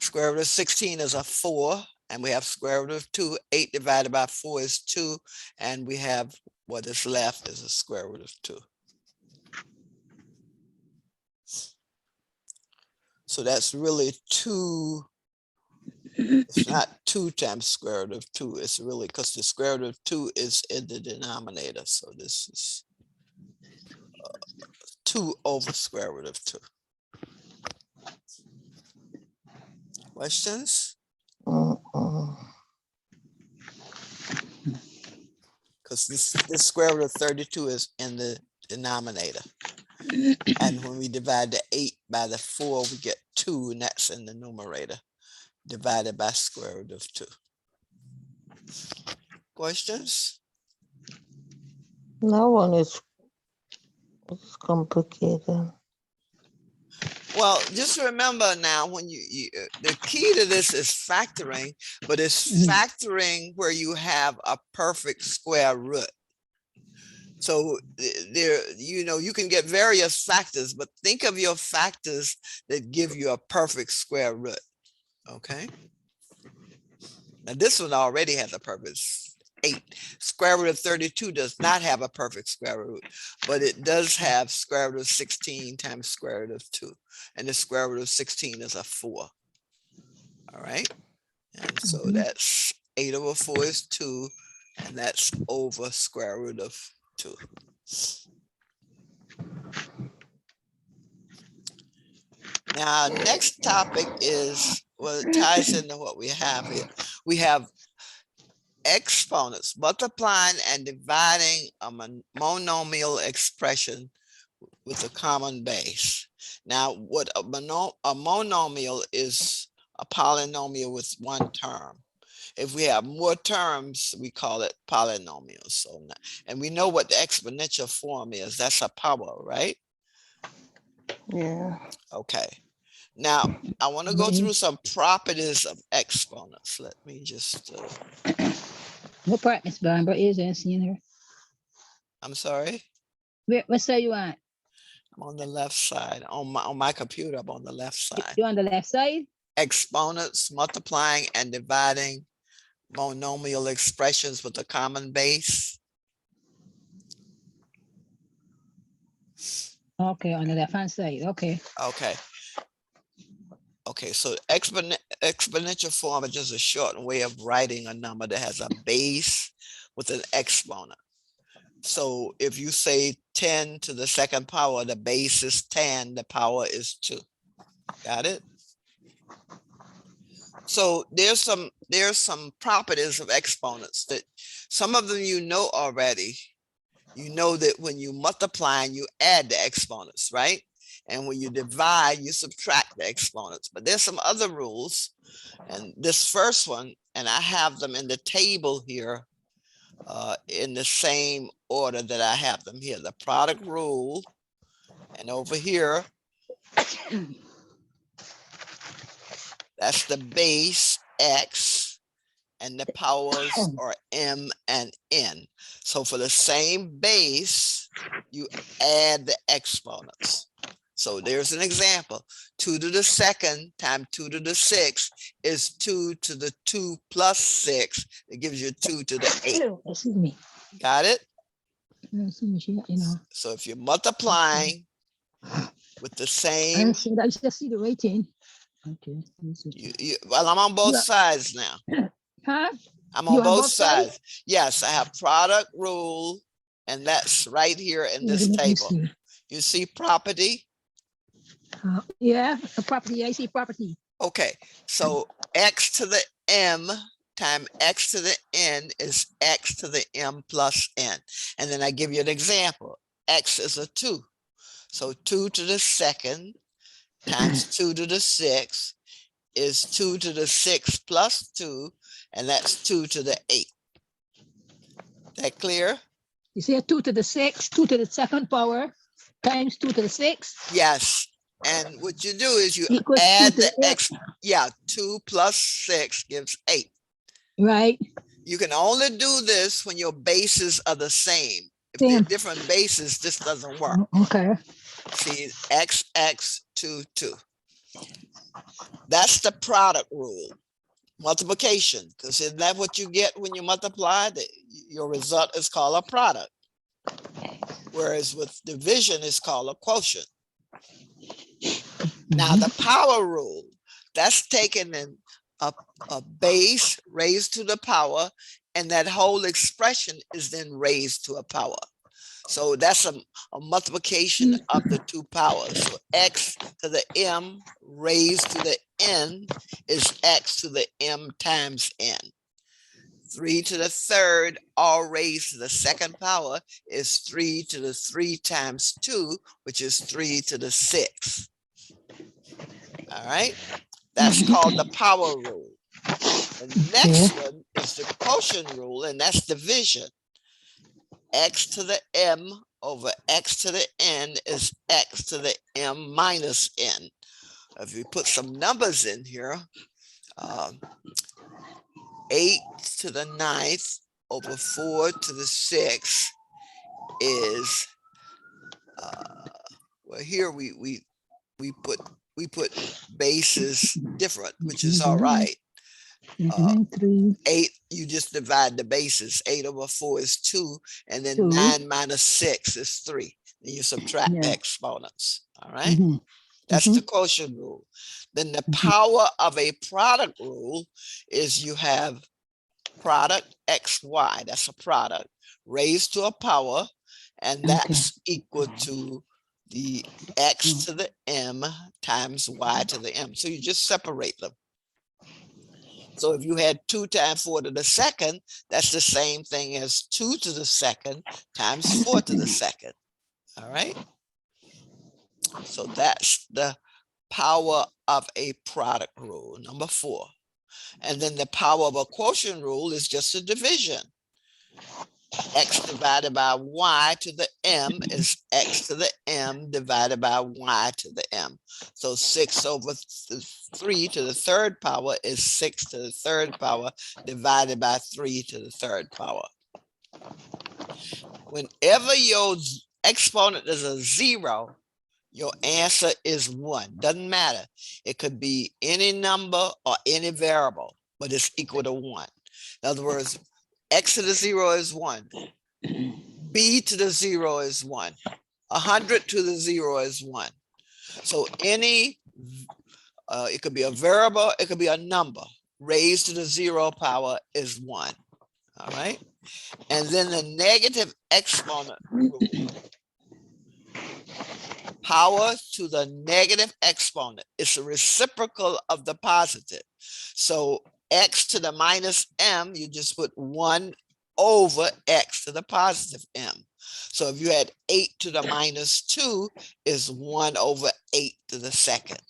Square root of 16 is a 4, and we have square root of 2. 8 divided by 4 is 2, and we have what is left is a square root of 2. So that's really 2. It's not 2 times square root of 2. It's really because the square root of 2 is in the denominator. So this is 2 over square root of 2. Questions? Because this square root of 32 is in the denominator. And when we divide the 8 by the 4, we get 2, and that's in the numerator, divided by square root of 2. Questions? That one is complicated. Well, just remember now, when the key to this is factoring, but it's factoring where you have a perfect square root. So there, you can get various factors, but think of your factors that give you a perfect square root. Okay. Now this one already has a perfect 8. Square root of 32 does not have a perfect square root, but it does have square root of 16 times square root of 2. And the square root of 16 is a 4. All right. And so that's 8 over 4 is 2, and that's over square root of 2. Now, next topic is, well, it ties into what we have here. We have exponents, multiplying and dividing a monomial expression with a common base. Now, what a monomial is a polynomial with one term. If we have more terms, we call it polynomials. So, and we know what the exponential form is. That's a power, right? Yeah. Okay. Now, I want to go through some properties of exponents. Let me just. What part, Miss Barbara, is there? Seeing her? I'm sorry. What side you on? I'm on the left side. On my computer, I'm on the left side. You on the left side? Exponents, multiplying and dividing monomial expressions with a common base. Okay, on the left hand side. Okay. Okay. Okay, so exponential form is just a short way of writing a number that has a base with an exponent. So if you say 10 to the second power, the base is 10, the power is 2. Got it? So there's some properties of exponents that some of them you know already. You know that when you multiply, you add the exponents, right? And when you divide, you subtract the exponents. But there's some other rules. And this first one, and I have them in the table here in the same order that I have them here. The product rule, and over here, that's the base x, and the powers are m and n. So for the same base, you add the exponents. So there's an example. 2 to the second times 2 to the 6 is 2 to the 2 plus 6. It gives you 2 to the 8. Excuse me. Got it? You know. So if you're multiplying with the same, I just see the rating. Okay. well, I'm on both sides now. Huh? I'm on both sides. Yes, I have product rule, and that's right here in this table. You see property? Yeah, a property. I see property. Okay, so x to the m times x to the n is x to the m plus n. And then I give you an example. X is a 2. So 2 to the second times 2 to the 6 is 2 to the 6 plus 2, and that's 2 to the 8. That clear? You see a 2 to the 6, 2 to the second power times 2 to the 6. Yes. And what you do is you Equals 2 add to the the x, yeah, 2 plus 6 gives 8. right. You can only do this when your bases are the same. If they're Same. different bases, this doesn't work. Okay. See, x, 2, 2. That's the product rule. Multiplication, because isn't that what you get when you multiply? Your result is called a product. Whereas with division, it's called a quotient. Now the power rule, that's taken in a base raised to the power, and that whole expression is then raised to a power. So that's a multiplication of the two powers. So x to the m raised to the n is x to the m times n. 3 to the third, all raised to the second power, is 3 to the 3 times 2, which is 3 to the 6. All right, that's called the power rule. The next one is the quotient rule, and that's division. X to the m over x to the n is x to the m minus n. If we put some numbers in here, 8 to the 9th over 4 to the 6th is, well, here we put bases different, which is all right. 8, you just divide the bases. 8 over 4 is 2, and then 9 minus 6 is 3. And you subtract the exponents. All right. That's the quotient rule. Then the power of a product rule is you have product xy, that's a product, raised to a power, and that's equal to the x to the m times y to the m. So you just separate them. So if you had 2 times 4 to the second, that's the same thing as 2 to the second times 4 to the second. All right. So that's the power of a product rule, number 4. And then the power of a quotient rule is just a division. X divided by y to the m is x to the m divided by y to the m. So 6 over 3 to the third power is 6 to the third power divided by 3 to the third power. Whenever your exponent is a 0, your answer is 1. Doesn't matter. It could be any number or any variable, but it's equal to 1. In other words, x to the 0 is 1. B to the 0 is 1. 100 to the 0 is 1. So any, it could be a variable, it could be a number. Raised to the 0 power is 1. All right. And then the negative exponent rule. Power to the negative exponent is a reciprocal of the positive. So x to the minus m, you just put 1 over x to the positive m. So if you had 8 to the minus 2 is 1 over 8 to the second.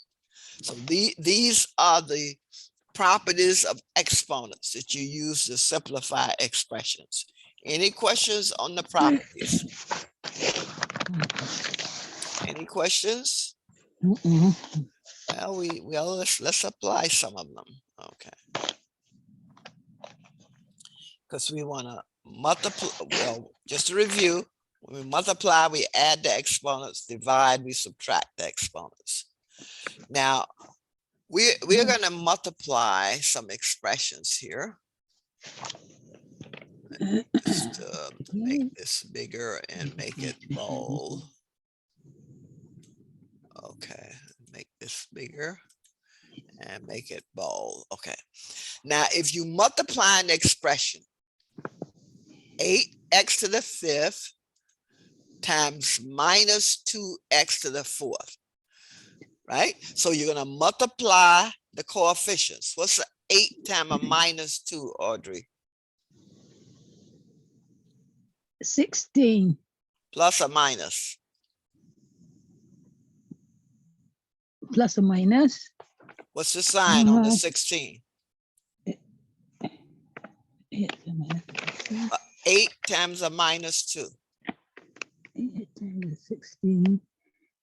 So these are the properties of exponents that you use to simplify expressions. Any questions on the properties? Any questions? Well, let's apply some of them. Okay. Because we want to multiply, well, just to review, when we multiply, we add the exponents, divide, we subtract the exponents. Now, we're going to multiply some expressions here. Just make this bigger and make it bold. Okay, make this bigger and make it bold. Okay. Now, if you multiply an expression, 8x to the 5th times minus 2x to the 4th, right? So you're going to multiply the coefficients. What's the 8 times a minus 2, Audrey? 16. Plus or minus? Plus or minus? What's the sign on the 16? 8 times a minus 2. 8 times 16.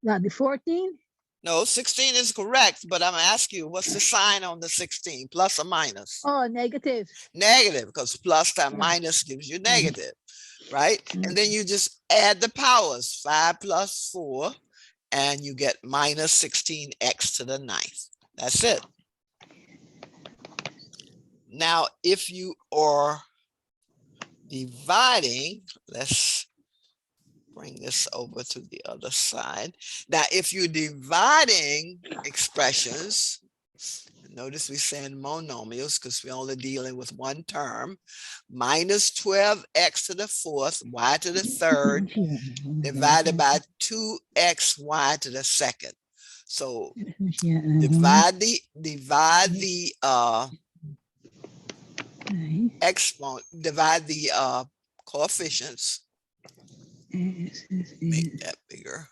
That the 14? No, 16 is correct, but I'm asking you, what's the sign on the 16, plus or minus? Oh, negative. Negative, because plus times Yeah. minus gives you negative, right? And then you just add the powers, 5 plus 4, and you get minus 16x to the 9th. That's it. Now, if you are dividing, let's bring this over to the other side. Now, if you're dividing expressions, notice we're saying monomials because we're only dealing with one term. Minus 12x to the 4th, y to the 3rd, divided by 2xy to the 2nd. So divide the exponent, divide the coefficients. Make that bigger.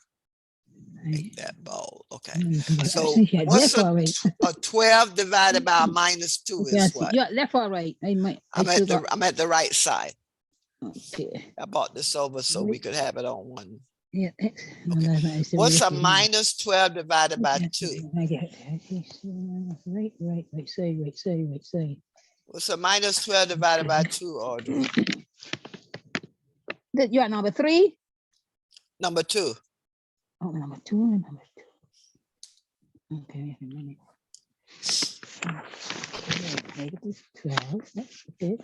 Make that bold. Okay. So what's a 12 divided by minus 2 is what? Yeah, left or right? I'm at the right side. Okay. I bought this over so we could have it on one. Yeah. What's a minus 12 divided by 2? Right. Say. What's a minus 12 divided by 2, Audrey? You are number 3? Number 2. Oh, number 2. Okay, a minute. Negative 12. That's okay.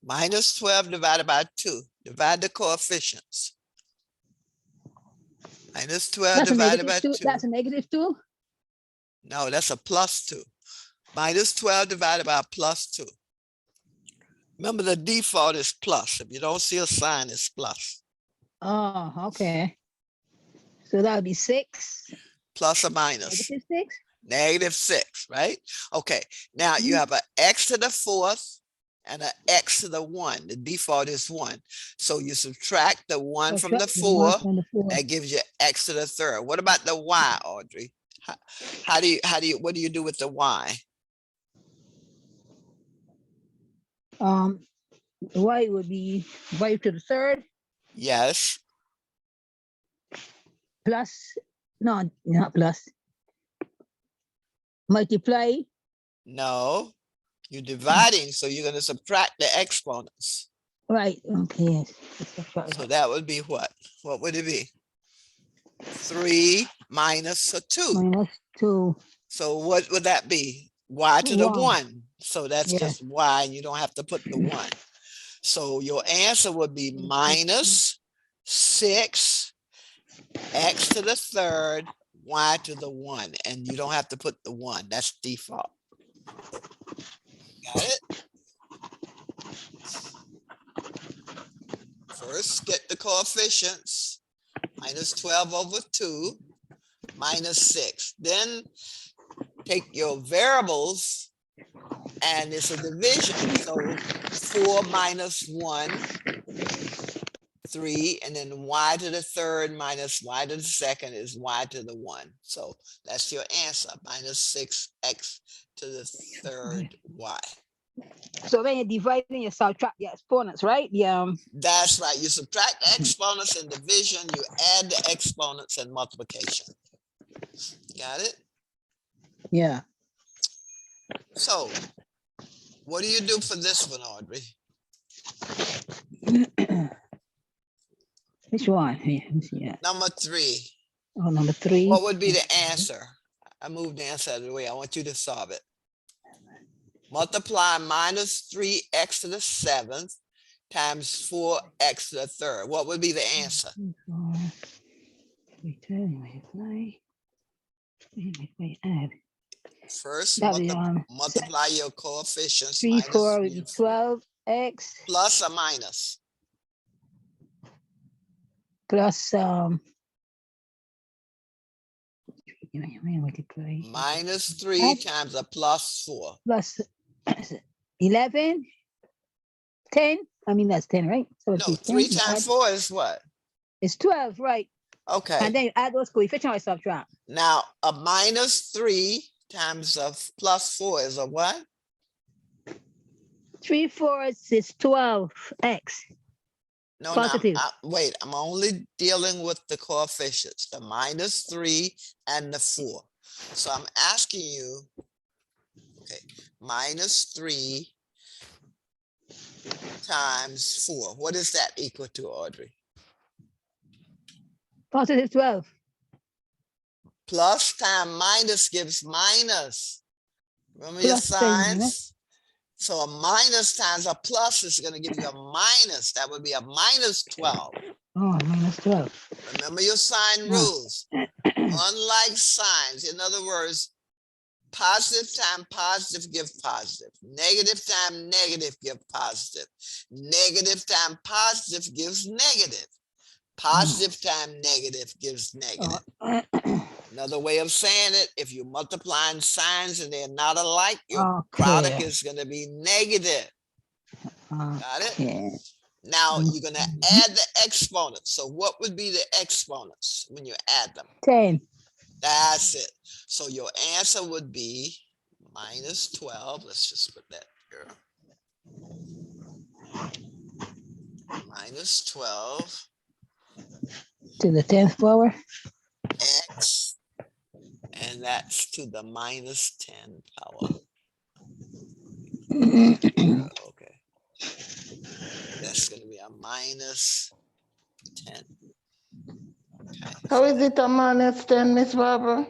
Minus 12 divided by 2. Divide the coefficients. Minus 12 That's a divided by negative 2. 2. That's a negative 2. No, that's a plus 2. Minus 12 divided by plus 2. Remember, the default is plus. If you don't see a sign, it's plus. Oh, okay. So that would be 6. Plus or minus. Negative 6. Negative 6, right? Okay. Now you have an x to the 4th and an x to the 1. The default is 1. So you subtract the 1 from the 4. That gives you x to the 3rd. What about the y, Audrey? What do you do with the y? Y would be y to the 3rd Yes. plus, no, not plus. Multiply. No. You're dividing, so you're going to subtract the exponents. Right. Okay. So that would be what? What would it be? 3 minus a 2. Minus 2. So what would that be? Y to the 1. 1. So that's Yes. just y, and you don't have to put the 1. So your answer would be minus 6 x to the 3rd, y to the 1. And you don't have to put the 1. That's default. Got it? First, get the coefficients. Minus 12 over 2, minus 6. Then take your variables, and it's a division. So 4 minus 1, 3, and then y to the 3rd minus y to the 2nd is y to the 1. So that's your answer, minus 6x to the 3rd y. So when you're dividing, you subtract the exponents, right? Yeah. That's right. You subtract the exponents in division, you add the exponents in multiplication. Got it? Yeah. So what do you do for this one, Audrey? Which one? Here, let me see that. Number 3. Oh, number 3. What would be the answer? I moved the answer out of the way. I want you to solve it. Multiply minus 3x to the 7th times 4x to the 3rd. What would be the answer? Add. First, That'd be, multiply your coefficients. 3, 4 would be 12x plus or minus. plus multiply Minus 3 times a plus 4. plus 11, 10. I mean, that's 10, right? So No, it's 10, 3 you times add- 4 is what? It's 12, right? Okay. And then you add those coefficients or subtract. Now, a minus 3 times a plus 4 is a what? 3/4 is 12x. No, Positive. wait, I'm only dealing with the coefficients, the -3 and the 4. So I'm asking you, okay, -3 times 4. What is that equal to, Audrey? Positive 12. Plus times minus gives minus. Remember your Plus times minus. signs? So a minus times a plus is going to give you a minus. That would be a -12. Oh, minus 12. Remember your sign Yeah. rules. Unlike signs, in other words, positive times positive give positive. Negative times negative give positive. Negative times positive gives negative. Positive times negative gives negative. Oh, Another way of saying it, if you're multiplying signs and they're not alike, your product okay. is going to be negative. Got it? Okay. Now you're going to add the exponents. So what would be the exponents when you add them? 10. That's it. So your answer would be -12. Let's just put that here. -12 To the 10th power. x, and that's to the -10 power. Okay. That's going to be a -10. Okay. How is it a -10, Miss Barbara?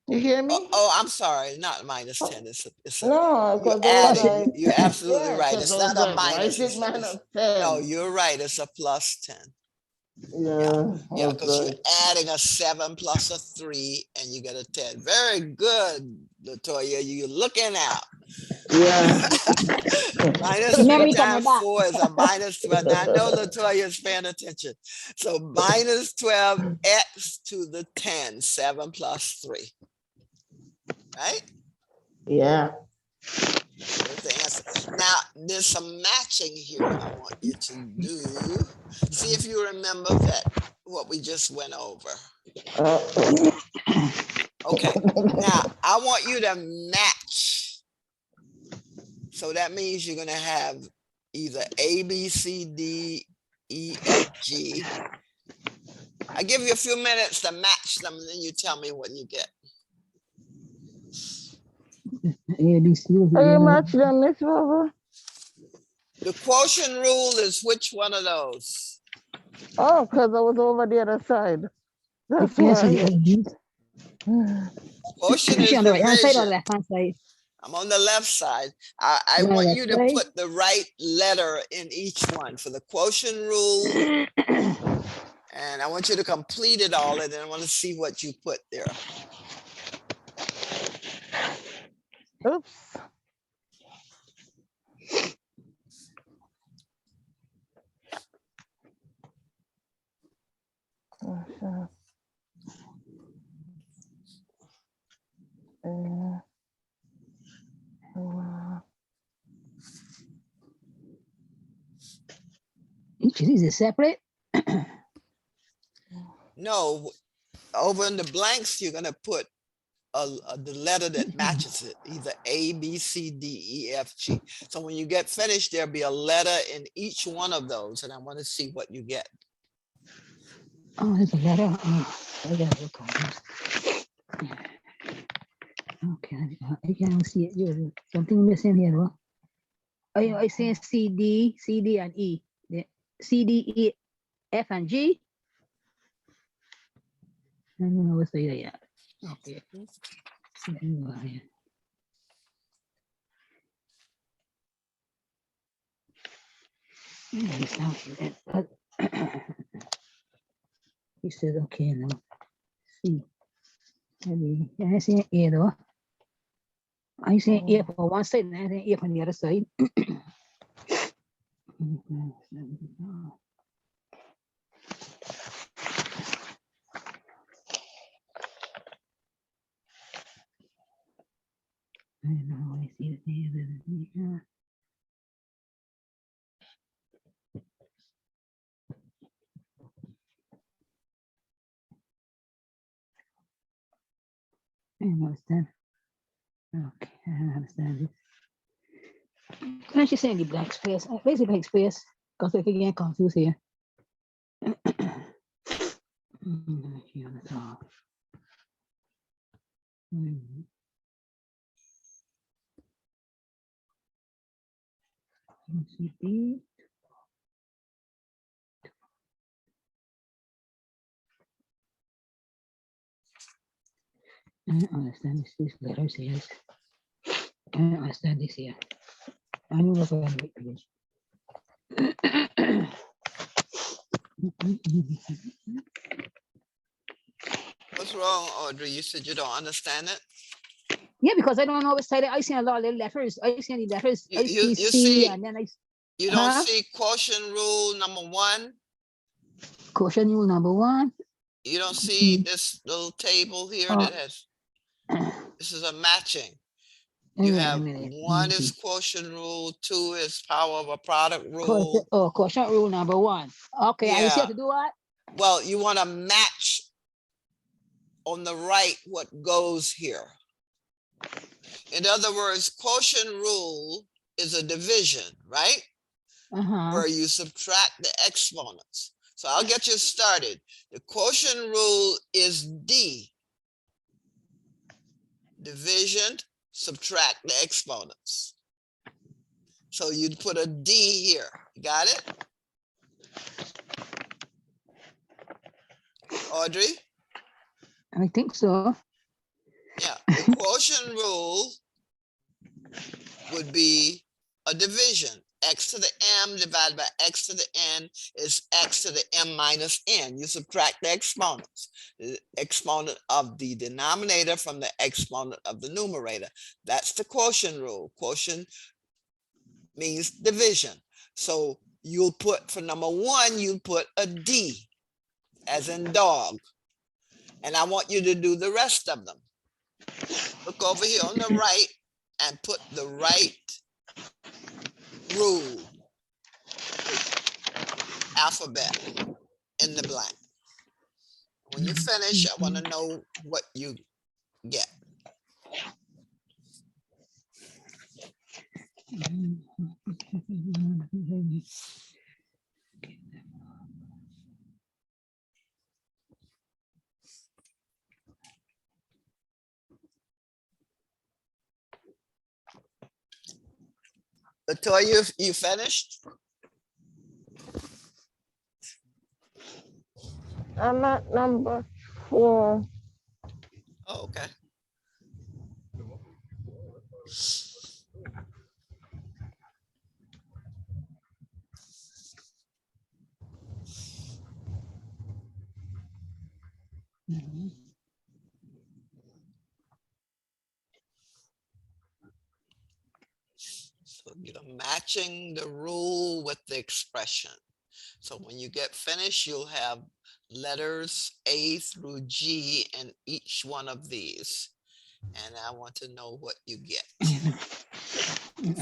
You hear me? Oh, I'm sorry, not -10. It's a No, you're because I was adding. like, You're absolutely yeah, right. 'cause It's I was not a like, why minus. is it No, -10? you're right. It's a +10. Yeah, Yeah, I was because you're like, adding a 7 plus a 3 and you get a 10. Very good, Latoya. You're looking out. yeah. -3 Memory coming times back. 4 is a -12. Now I know Latoya is paying attention. So -12 x to the 10, 7 plus 3. Right? Yeah. There's the answer. Now, there's some matching here I want you to do. See if you remember that what we just went over. Okay. Now, I want you to match. So that means you're going to have either A, B, C, D, E, F, G. I give you a few minutes to match them, and then you tell me what you get. Are you match them, Miss Barbara? The quotient rule is which one of those? Oh, because I was over the other side. That's Yes, why. Quotient is she is on the right hand side or division. the left hand side? I'm on the left side. I You're on want the you left to side? put the right letter in each one for the quotient rule. And I want you to complete it all, and then I want to see what you put there. Oops. Each of these is separate. No, over in the blanks, you're going to put the letter that matches it, either A, B, C, D, E, F, G. So when you get finished, there'll be a letter in each one of those, and I want to see what you get. Oh, there's a letter. Oh, I gotta look on this. Okay, I can't see it. There's something missing here, though. I say C, D, and E. The C, D, E, F, and G. I don't know what's there yet. Okay. He says, okay, now. C. I say A, though. I say A for one side, and I say A on the other side. I know, I see it. I understand. Okay, I understand it. Can she send the blank space? Where's the blank space? Because if you get confused here. Here on the top. CP. I don't understand this letters here. I don't understand this here. I don't know if I have the right page. What's wrong, Audrey? You said you don't understand it? Yeah, because I don't know which side. I see a lot of little letters. I see the letters. I see You C, see, and then I you don't Huh? see quotient rule number 1? quotient rule number 1. You don't see see. this little table here Oh. that has, this is a matching. You Wait a have minute. 1 is quotient rule, 2 is power of a product rule. Quotient rule number 1. Okay, I see Yeah. how to do what? Well, you want to match on the right what goes here. In other words, quotient rule is a division, right? Where you subtract the exponents. So I'll get you started. The quotient rule is D. Division, subtract the exponents. So you'd put a D here. You got it? Audrey? I think so. Yeah, the quotient rule would be a division. X to the m divided by x to the n is x to the m minus n. You subtract the exponents. The exponent of the denominator from the exponent of the numerator. That's the quotient rule. Quotient means division. So you'll put, for number 1, you put a D, as in dog. And I want you to do the rest of them. Look over here on the right and put the right rule alphabet in the blank. When you finish, I want to know what you get. Latoya, you finished? I'm at number 4. Oh, okay. So you're matching the rule with the expression. So when you get finished, you'll have letters A through G in each one of these. And I want to know what you get.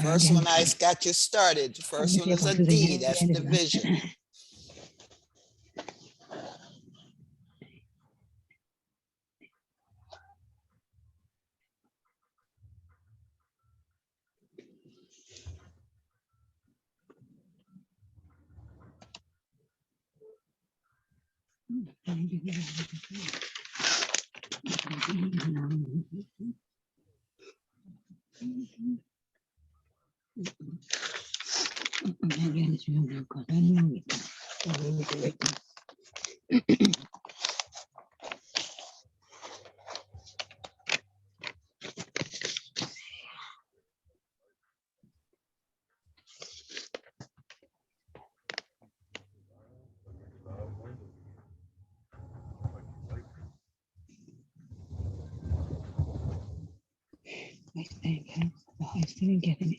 First one I got you started. The first one is a D, that's division. I still getting it.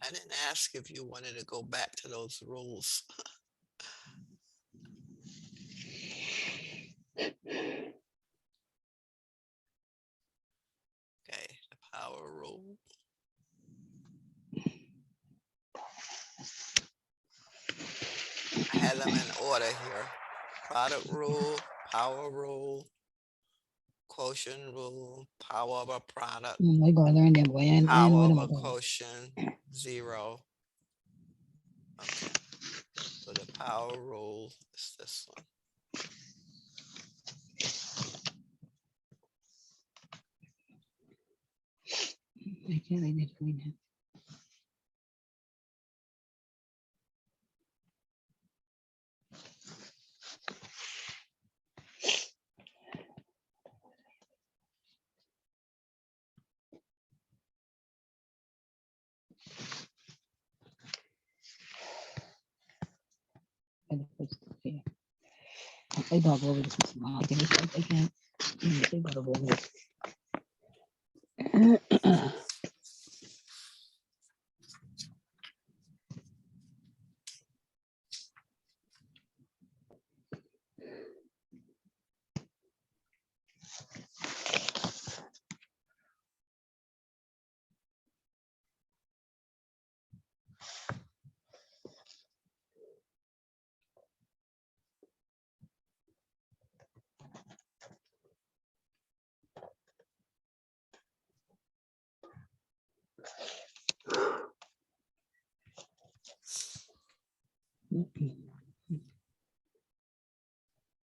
I didn't ask if you wanted to go back to those rules. Okay, the power rule. I had them in order here. Product rule, power rule, quotient rule, power of a product, I gotta learn them, boy. I know power what of I'm a about. quotient, 0. Okay, so the power rule is this one. I can't identify that. I gotta go over this. I can't. I gotta go over this.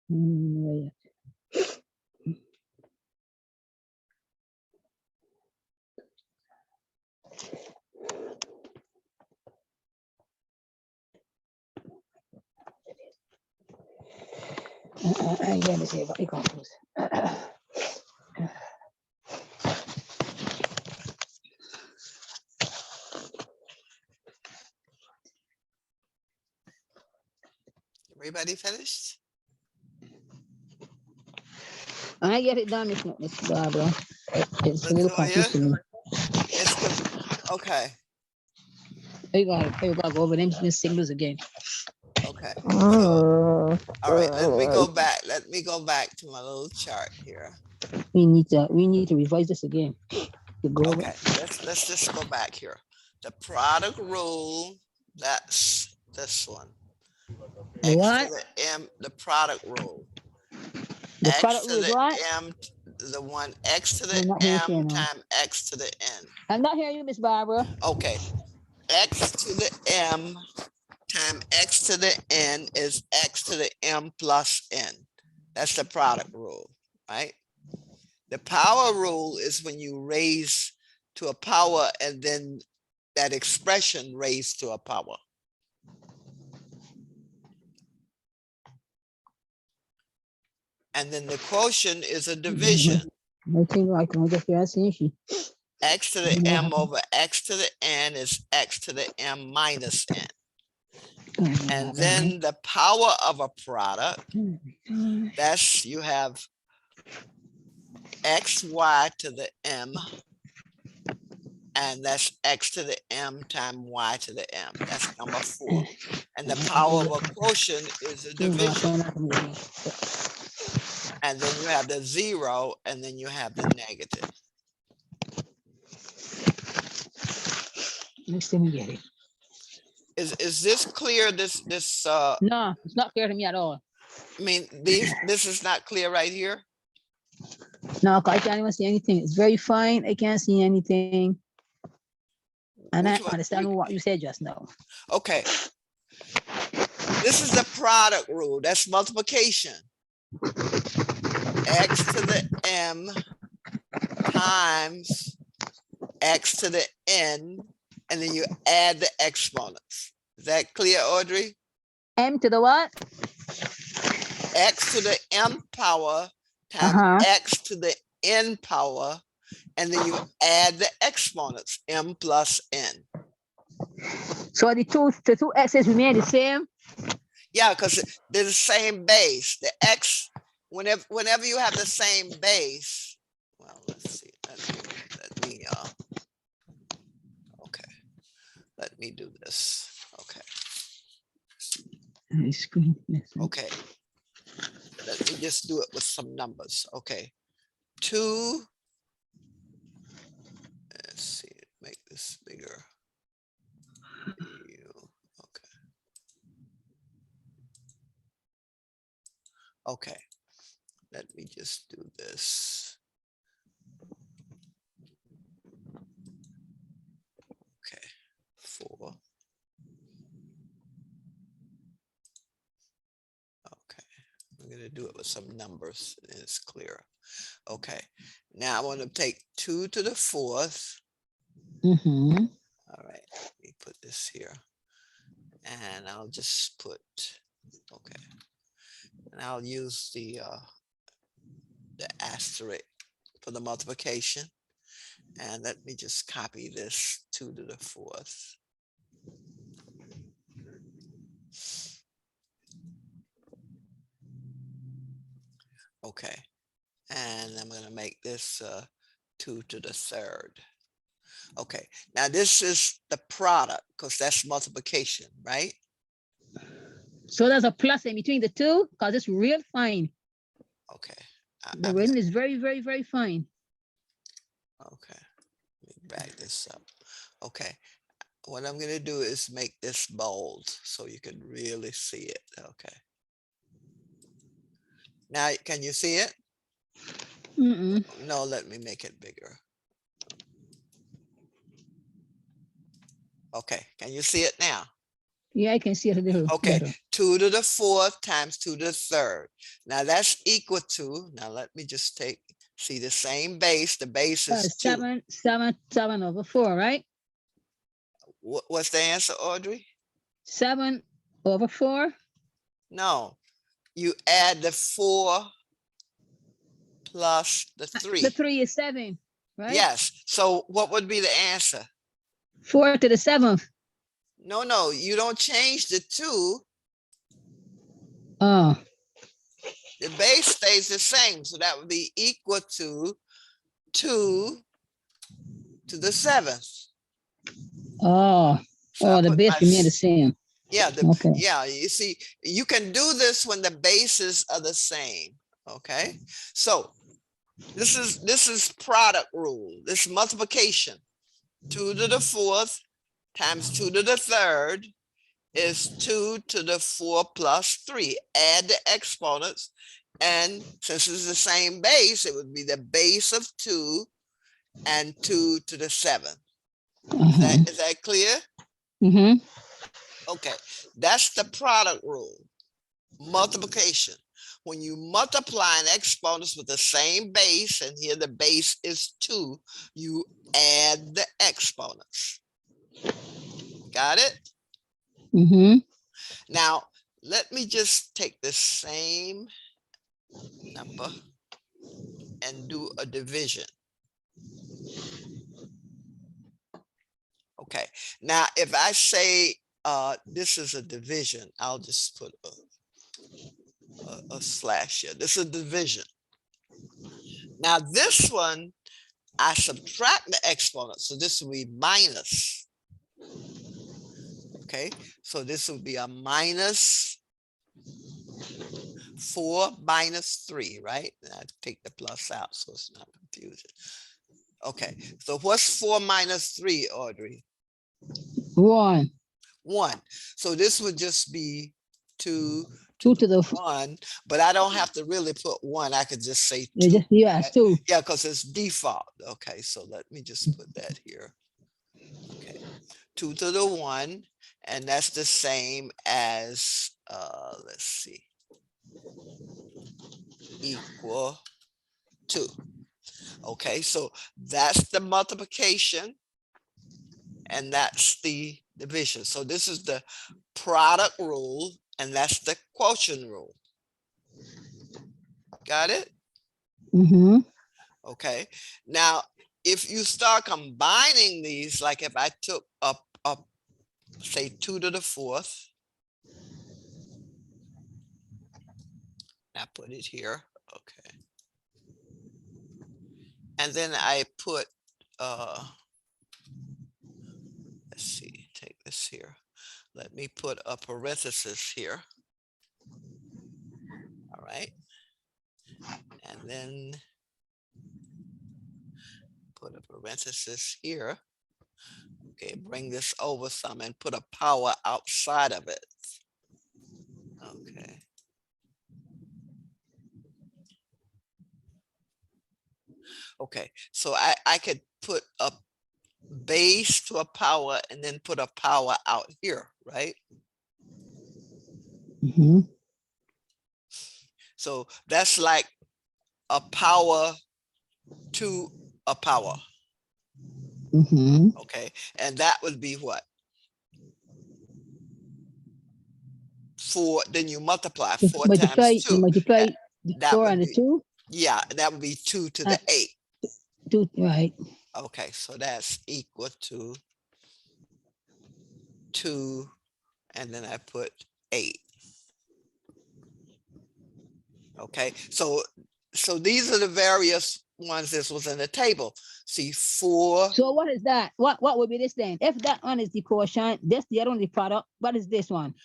Right. I gotta see if I can do this. Everybody finished? I get it done, Miss Barbara. It's a little Latoya? confusing. Okay, I gotta go over them signals again. okay. So, all right, let me go Alright. back. Let me go back to my little chart here. We need to revise this again. To go over. Okay, let's just go back here. The product rule, that's this one. The X what? to the M, the product rule. The X product to rule is the what? M, the one X to I'm the not hearing you M now. times X to the N. I'm not hearing you, Miss Barbara. Okay, X to the M times X to the N is X to the M plus N. That's the product rule, right? The power rule is when you raise to a power and then that expression raised to a power. And then the quotient is a division. I think I can just asking she. X to the M over X to the N is X to the M minus N. And then the power of a product, that's you have XY to the M, and that's X to the M times Y to the M. That's number 4. And the power of a quotient is a division. And then you have the 0, and then you have the negative. Next time we get it. Is this clear? No, it's not clear to me at all. I mean, this is not clear right here. No, I can't even see anything. It's very fine. I can't see anything. And Which I one? understand what you said just now. Okay. This is the product rule. That's multiplication. X to the M times X to the N, and then you add the exponents. Is that clear, Audrey? M to the what? X to the M power times X to the N power, and then you add the exponents, M plus N. So the two x's remain the same? Yeah, because they're the same base. The X, whenever you have the same base, well, let's see. Let me let me do this. Okay, My screen message. okay. Let me just do it with some numbers. Okay, 2. Let's see, make this bigger. Okay. Okay, let me just do this. Okay, 4. Okay, I'm gonna do it with some numbers and it's clearer. Okay, now I want to take 2 to the 4th. Mm-hmm. All right, let me put this here. And I'll just put, okay. And I'll use the asterisk for the multiplication. And let me just copy this 2 to the 4th. Okay, and I'm going to make this 2 to the 3rd. Okay, now this is the product because that's multiplication, right? So there's a plus in between the two because it's real fine. Okay. The writing is very, very, very fine. Okay, let me back this up. Okay, what I'm going to do is make this bold so you can really see it. Okay. Now, can you see it? Mm-mm. No, let me make it bigger. Okay, can you see it now? Yeah, I can see it a little Okay, better. 2 to the 4th times 2 to the 3rd. Now that's equal to, now let me just see the same base. The base is 2. 7 over 4, right? What's the answer, Audrey? 7 over 4. No, you add the 4 plus the 3. The 3 is 7, right? Yes, so what would be the answer? 4 to the 7th. No, you don't change the 2. Oh, The base stays the same, so that would be equal to 2 to the 7th. oh, So I oh, the put base my remain the same. yeah, Okay. yeah, you see, you can do this when the bases are the same. Okay, so this is product rule. This multiplication. 2 to the 4th times 2 to the 3rd is 2 to the 4 plus 3. Add the exponents, and since it's the same base, it would be the base of 2 and 2 to the 7th. Is that clear? Mm-hmm. Okay, that's the product rule. Multiplication. When you multiply an exponents with the same base, and here the base is 2, you add the exponents. Got it? Mm-hmm. Now, let me just take the same number and do a division. Okay, now if I say this is a division, I'll just put a slash here. This is a division. Now this one, I subtract the exponent, so this will be minus. Okay, so this will be a minus 4 minus 3, right? I take the plus out so it's not confusing. Okay, so what's 4 minus 3, Audrey? 1. 1. So this would just be 2 2 to the 1, but I don't have to really put 1. I could just say 2. yes, 2. Yeah, because it's default. Okay, so let me just put that here. Okay, 2 to the 1, and that's the same as, let's see, equal 2. Okay, so that's the multiplication, and that's the division. So this is the product rule, and that's the quotient rule. Got it? Mm-hmm. Okay, now if you start combining these, like if I took up say 2 to the 4th, I put it here. Okay, and then I put let's see, take this let me put a parenthesis here. All right. And then put a parenthesis here. Okay, bring this over some and put a power outside of it. Okay. Okay, so I could put a base to a power and then put a power out here, right? Mm-hmm. So that's like a power to a power. Mm-hmm. Okay, and that would be what? 4, then you multiply 4 times You 2. multiply the That 4 would and the be, 2. yeah, that would be 2 to the 8. 2, right? Okay, so that's equal to 2, and then I put 8. Okay, so these are the various ones this was in the table. See, 4. So what is that? What would be this then? If that one is the quotient, this the other one the product. What is this one?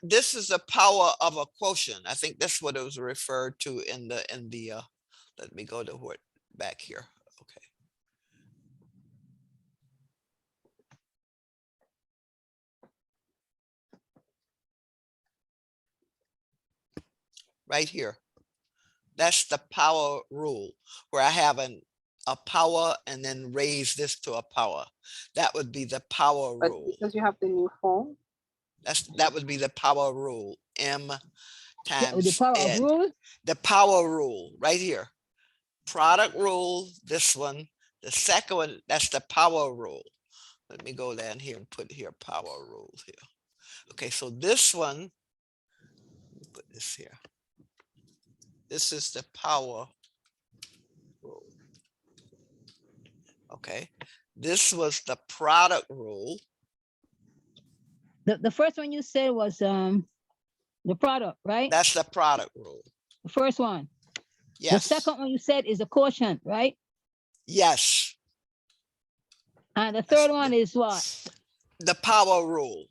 This is the power of a quotient. I think that's what it was referred to in the let me go to what back here. Okay. Right here. That's the power rule, where I have a power and then raise this to a power. That would be the power But rule. because you have the new phone, That would be the power rule. M The times power of N. rule. The power rule right here. Product rule, this one. The second one, that's the power rule. Let me go down here and put here power rule here. Okay, so this one, put this here. This is the power rule. Okay, this was the product rule. The first one you said was the product, right? That's the product rule. The first one. The Yes. second one you said is a quotient, right? Yes. And the third one is what? The power rule.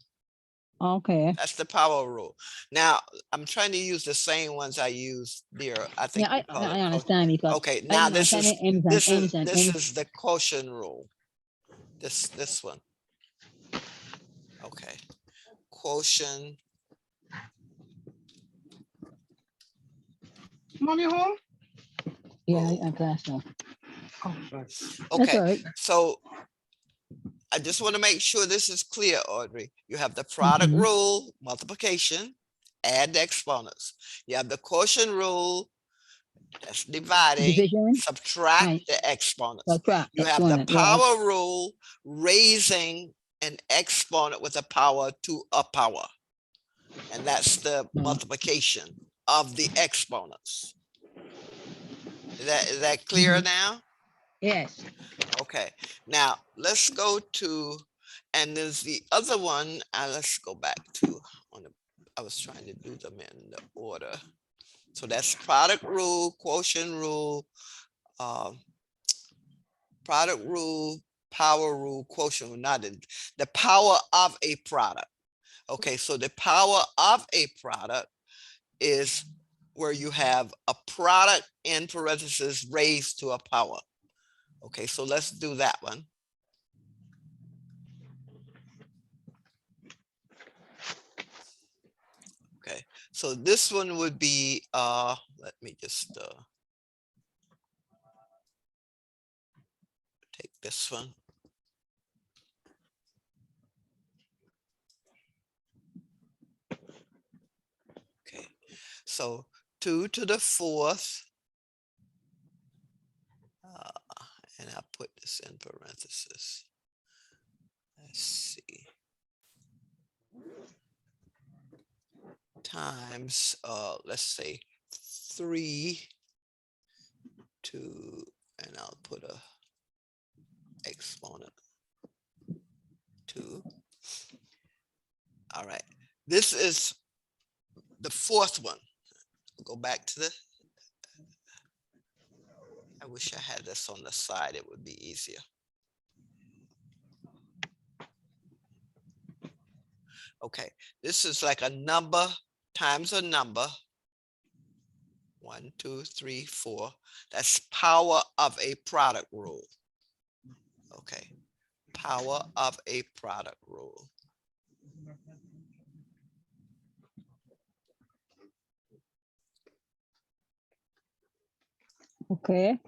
Okay. That's the power rule. Now, I'm trying to use the same ones I used there. I think Yeah, we call it I understand because okay, I now didn't this understand is M's and M's and this M's. is the quotient rule. This one. Okay. Quotient. mommy home. Yeah, rule. I class now. Oh, sorry. That's Okay. all right. So I just want to make sure this is clear, Audrey. You have the product Mhm. rule, multiplication, add the exponents. You have the quotient rule, that's dividing, Division. subtract Right. the exponents. Subtract. You have the Exponent, right. power rule, raising an exponent with a power to a power. And that's the multiplication of the exponents. Is that clear Mhm. now? Yes. Okay, now let's go to, and there's the other one, let's go back to, I was trying to do them in the order. So that's product rule, quotient rule, product rule, power rule, quotient rule, not the power of a product. Okay, so the power of a product is where you have a product in parentheses raised to a power. Okay, so let's do that one. Okay, so this one would be, let me just take this one. Okay, so 2 to the 4th, and I'll put this in parentheses. Let's see. Times, let's say 3 to, and I'll put a exponent 2. All right, this is the 4th one. Go back to the, I wish I had this on the side, it would be easier. Okay, this is like a number times a number. 1, 2, 3, 4. That's power of a product rule. Okay, power of a product rule. Okay. Let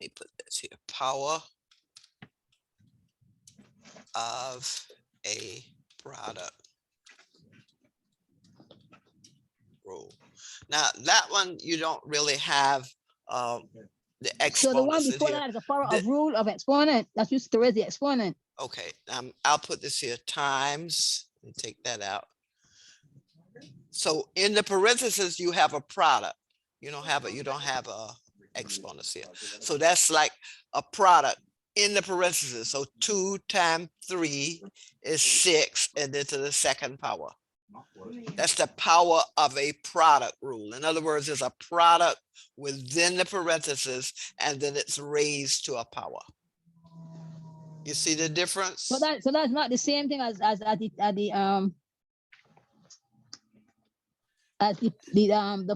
me put this here. Power of a product rule. Now that one you don't really have the So the one exponents in before here. that is a power The- of rule of exponent. That's used to raise the exponent. Okay, I'll put this here times and take that out. So in the parentheses, you have a product. You don't have a exponents here. So that's like a product in the parentheses. So 2 times 3 is 6, and then to the second power. That's the power of a product rule. In other words, there's a product within the parentheses, and then it's raised to a power. You see the difference? So that's not the same thing as the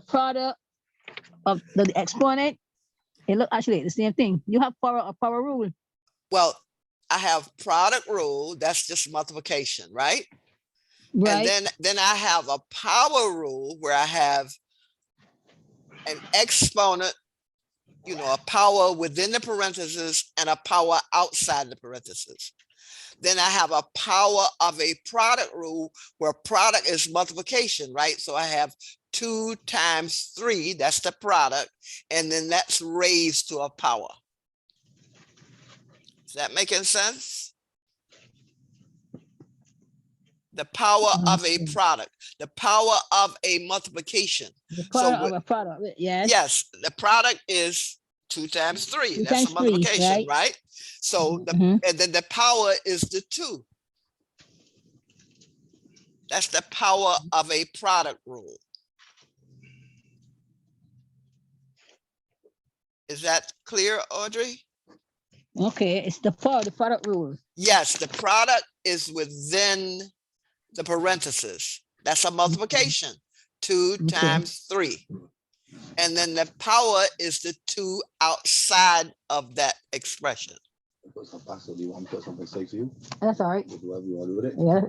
product of the exponent. It look actually the same thing. You have power rule. Well, I have product rule, that's just multiplication, right? Right. And then I have a power rule where I have an exponent, you know, a power within the parentheses and a power outside the parentheses. Then I have a power of a product rule where product is multiplication, right? So I have 2 times 3, that's the product, and then that's raised to a power. Is that making sense? The power of a product, the power of a multiplication. The So power of a product. Yes. yes, the product is 2 times 3. 2 That's times a 3, multiplication, right? right? So Mhm. and then the power is the 2. That's the power of a product rule. Is that clear, Audrey? Okay, it's the power of the product rule. Yes, the product is within the parentheses. That's a multiplication. 2 Okay. times 3. And then the power is the 2 outside of that expression. Put some pasta. Do you want me to put something safe for you? That's all right. Do whatever you want to do with it. Yeah.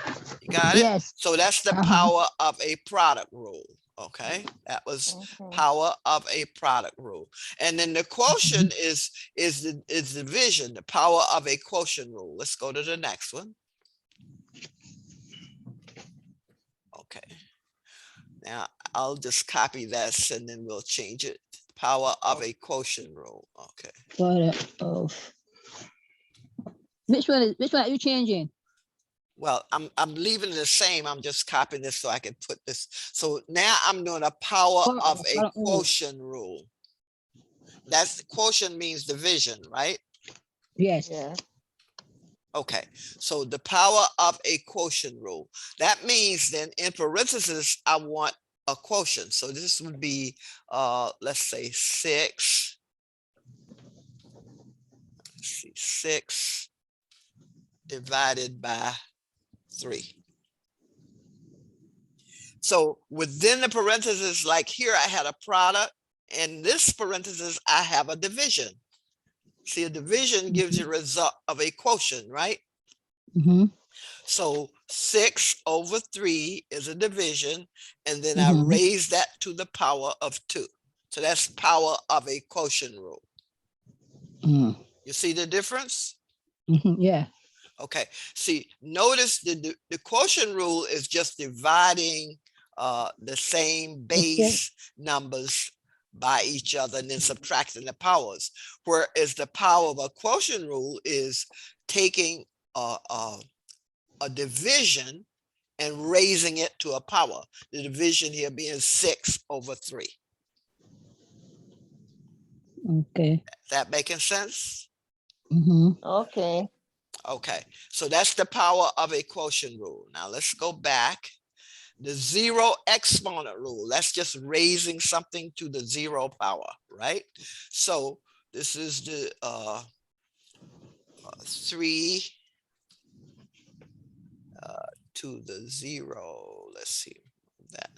That's it. You got it? Yes. So that's the Uh-huh. power of a product rule. Okay, that was Okay. power of a product rule. And then the quotient is division, the power of a quotient rule. Let's go to the next one. Okay. Now I'll just copy this and then we'll change it. Power of a quotient rule. Okay. Product of. Which one are you changing? Well, I'm leaving it the same. I'm just copying this so I can put this. So now I'm doing a power Power of of a product rule. quotient rule. That's quotient means division, right? Yes. Yeah. Okay, so the power of a quotient rule. That means then in parentheses, I want a quotient. So this would be, let's say 6. Let's see, 6 divided by 3. So within the parentheses, like here, I had a product. In this parenthesis, I have a division. See, a division gives you a result of a quotient, right? Mm-hmm. So 6 over 3 is a division, and then I Mhm. raise that to the power of 2. So that's power of a quotient rule. You see the difference? Yeah. Okay, see, notice the quotient rule is just dividing the same base numbers by each other and then subtracting the powers. Whereas the power of a quotient rule is taking a division and raising it to a power. The division here being 6 over 3. Okay. Is that making sense? Mm-hmm. Okay. Okay, so that's the power of a quotient rule. Now let's go back. The 0 exponent rule, that's just raising something to the 0 power, right? So this is the 3 to the 0. Let's see that.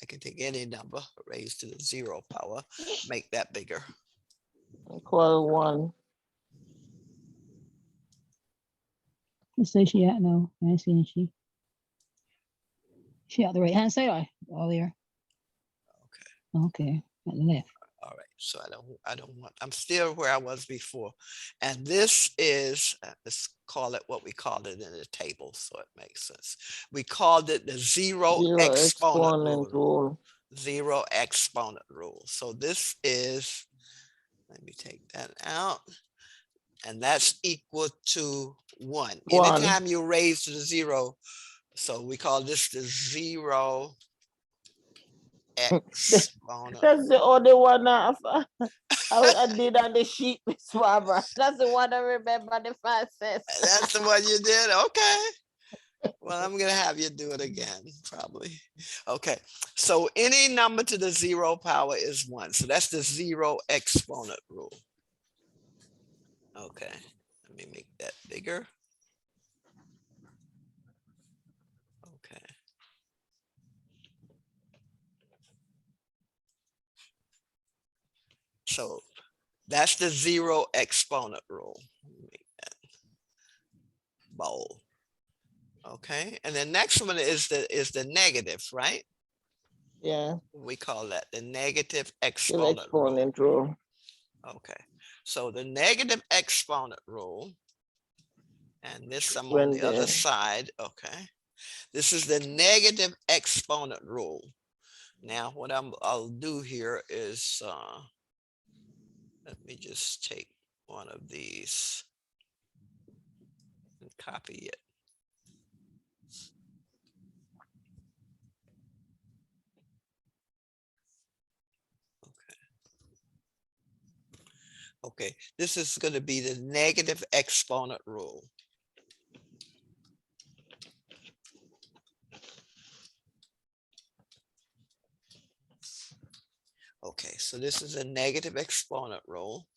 I can take any number raised to the 0 power, make that bigger. Equal 1. Let's say she at no. I ain't seeing she. She at the right hand side or there? Okay, at the left. All right, so I don't want, I'm still where I was before. And this is, let's call it what we called it in the table, so it makes sense. We called it the zero exponent rule. 0 exponent rule. So this is, let me take that out. And that's equal to 1. Anytime you raise to the 0, so we call this the 0 exponent. That's the only one I did on the sheet, Miss Barbara. That's the one I remember the fastest. That's the one you did? Okay. Well, I'm going to have you do it again, probably. Okay. So any number to the 0 power is 1. So that's the 0 exponent rule. Okay. Let me make that bigger. Okay. So that's the 0 exponent rule. Make that bold. Okay, and the next one is the negative, right? Yeah. We call that the negative The exponent rule. exponent rule. Okay, so the negative exponent rule, and this I'm When on the other the- side. Okay, this is the negative exponent rule. Now, what I'll do here is let me just take one of these and copy it. Okay, this is going to be the negative exponent rule. Okay, so this is a negative exponent rule.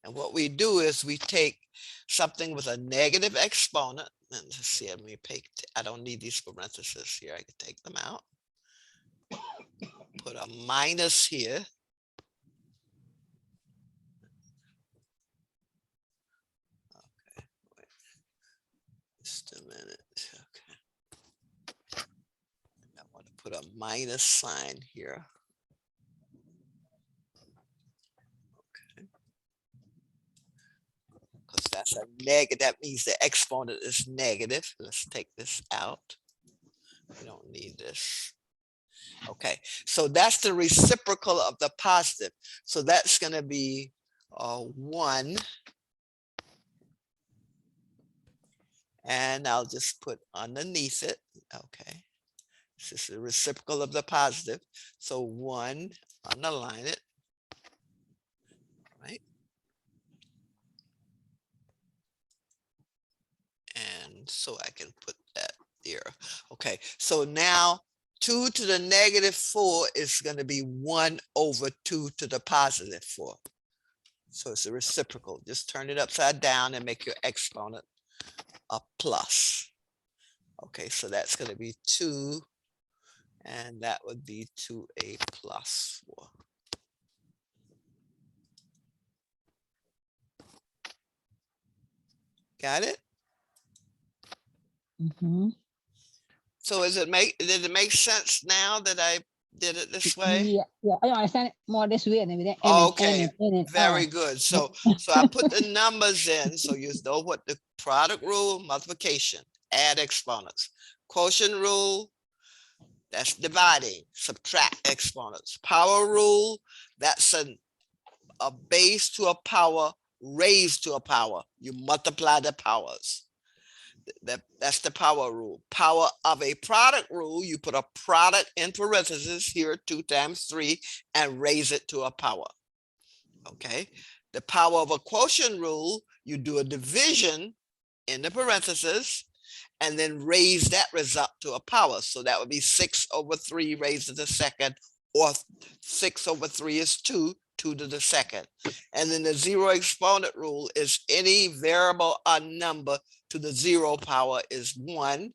And what we do is we take something with a negative exponent. And let's see, let me pick, I don't need these parentheses here. I can take them out. Put a minus here. Okay, wait. Just a minute. Okay. I want to put a minus sign here. Because that's a negative, that means the exponent is negative. Let's take this out. We don't need this. Okay, so that's the reciprocal of the positive. So that's going to be 1. And I'll just put underneath it. Okay, this is the reciprocal of the positive. So 1, underline it. Right. And so I can put that there. Okay, so now 2 to the negative 4 is going to be 1 over 2 to the positive 4. So it's a reciprocal. Just turn it upside down and make your exponent a plus. Okay, so that's going to be 2, and that would be 2a plus 4. Got it? Mm-hmm. So did it make sense now that I did it this way? Yeah, I understand it more this way than with Okay, very good. So I put the numbers in so you know what the product rule, multiplication, add exponents. Quotient rule, that's dividing, subtract exponents. Power rule, that's a base to a power raised to a power. You multiply the powers. That's the power rule. Power of a product rule, you put a product in parentheses here, 2 times 3, and raise it to a power. Okay. The power of a quotient rule, you do a division in the parentheses and then raise that result to a power. So that would be 6 over 3 raised to the second, or 6 over 3 is 2 2 to the second. And then the zero exponent rule is any variable or number to the 0 power is 1.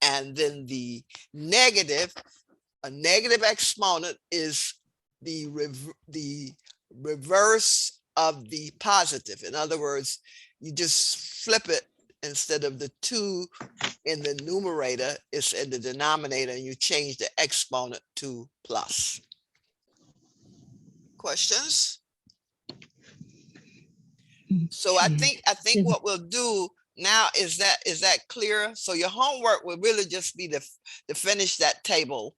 And then the negative, a negative exponent is the reverse of the positive. In other words, you just flip it. Instead of the 2 in the numerator, it's in the denominator, and you change the exponent to plus. Questions? So I think what we'll do now is that clear? So your homework will really just be to finish that table.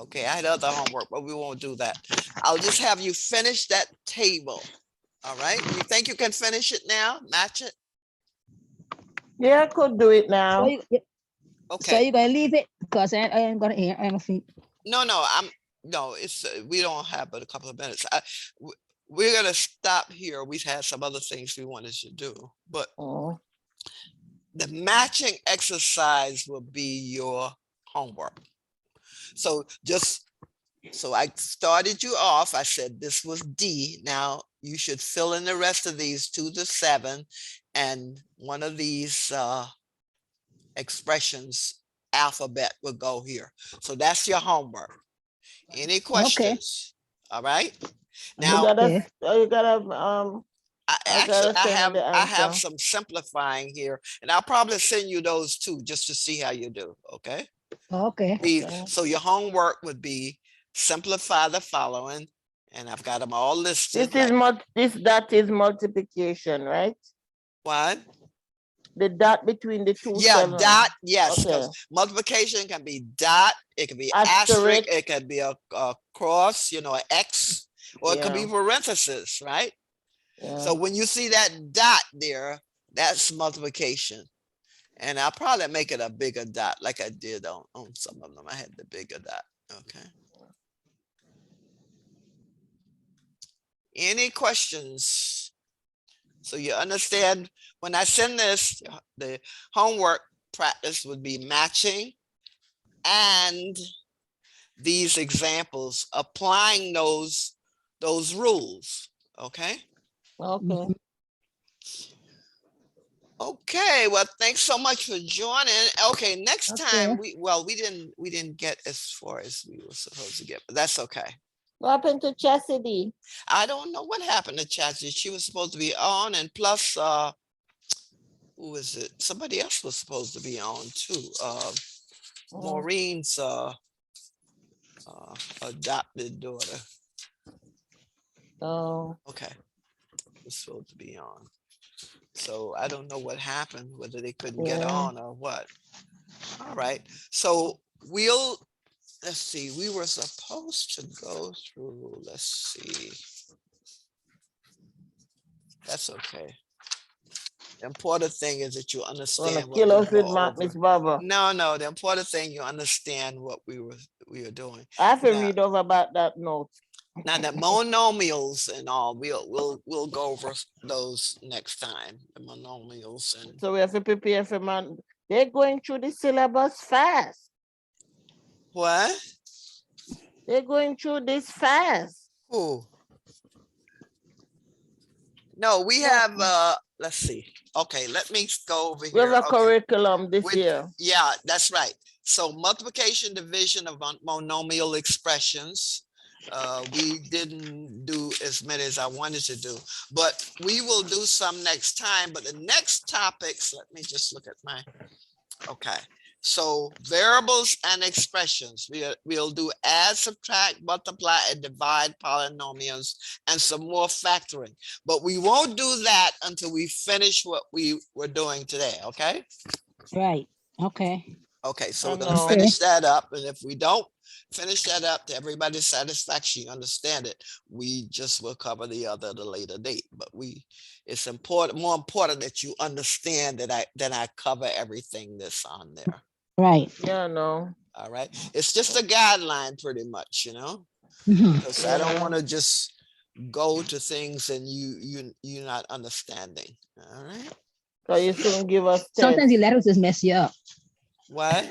Okay, I had other homework, but we won't do that. I'll just have you finish that table. All right. You think you can finish it now? Match it? Yeah, I could do it So now. you, so Okay. you're gonna leave it because I ain't gonna hear. I don't think. No, it's we don't have but a couple of minutes. We're gonna stop here. We've had some other things we wanted to do, but Oh, the matching exercise will be your homework. So I started you off. I said this was D. Now you should fill in the rest of these 2 to 7, and one of these expressions alphabet will go here. So that's your homework. Any questions? All right. Now Okay. you gotta I I gotta actually send the I have answer. some simplifying here, and I'll probably send you those too, just to see how you do. Okay. Okay. Okay. So your homework would be simplify the following, and I've got them all listed. This is that is multiplication, right? What? The dot between the two Yeah, sevens. dot. Yes, because Okay. multiplication can be dot. It can be Asterisk. asterisk. It can be a cross. An X, or it could be Yeah. parenthesis, right? Yeah. So when you see that dot there, that's multiplication. And I'll probably make it a bigger dot like I did on some of them. I had the bigger dot. Okay. Any questions? So you understand when I send this, the homework practice would be matching and these examples, applying those rules. Okay. Okay. Okay, well, thanks so much for joining. Okay, next Okay. time we didn't get as far as we were supposed to get, but that's okay. What happened to Chastity? I don't know what happened to Chachi. She was supposed to be on, and plus who is it? Somebody else was supposed to be on too. Maureen's adopted daughter. Oh, Okay, was supposed to be on. So I don't know what happened, whether they couldn't get Yeah. on or what. All right, so let's see, we were supposed to go through, let's see. That's okay. The important thing is that you wanna understand what kill we us with go over. Miss Barbara. No, the important thing, you understand what we are doing. I have to Now- read over about that note. Now the monomials and all, we'll go over those next time, the monomials and So we have to prepare for man. They're going through the syllabus fast. what? They're going through this fast. Who? No, we have, let's see. Okay, let me go over We have here. a Okay. curriculum this With- year. Yeah, that's right. So multiplication, division of monomial expressions. We didn't do as many as I wanted to do, but we will do some next time. But the next topics, let me just look at okay. So variables and expressions, we'll do add, subtract, multiply, and divide polynomials, and some more factoring. But we won't do that until we finish what we were doing today, okay? Right. Okay. Okay, so I we're gonna know. finish that up, and if we don't finish that up to everybody's satisfaction, you understand it, we just will cover the other at a later date. But it's more important that you understand that I cover everything that's on there. Right. Yeah, no. All right, it's just a guideline pretty much, Mhm. because I don't Yeah. want to just go to things and you're not understanding. All right, So you soon give us Sometimes the tests. letters just mess you up. what?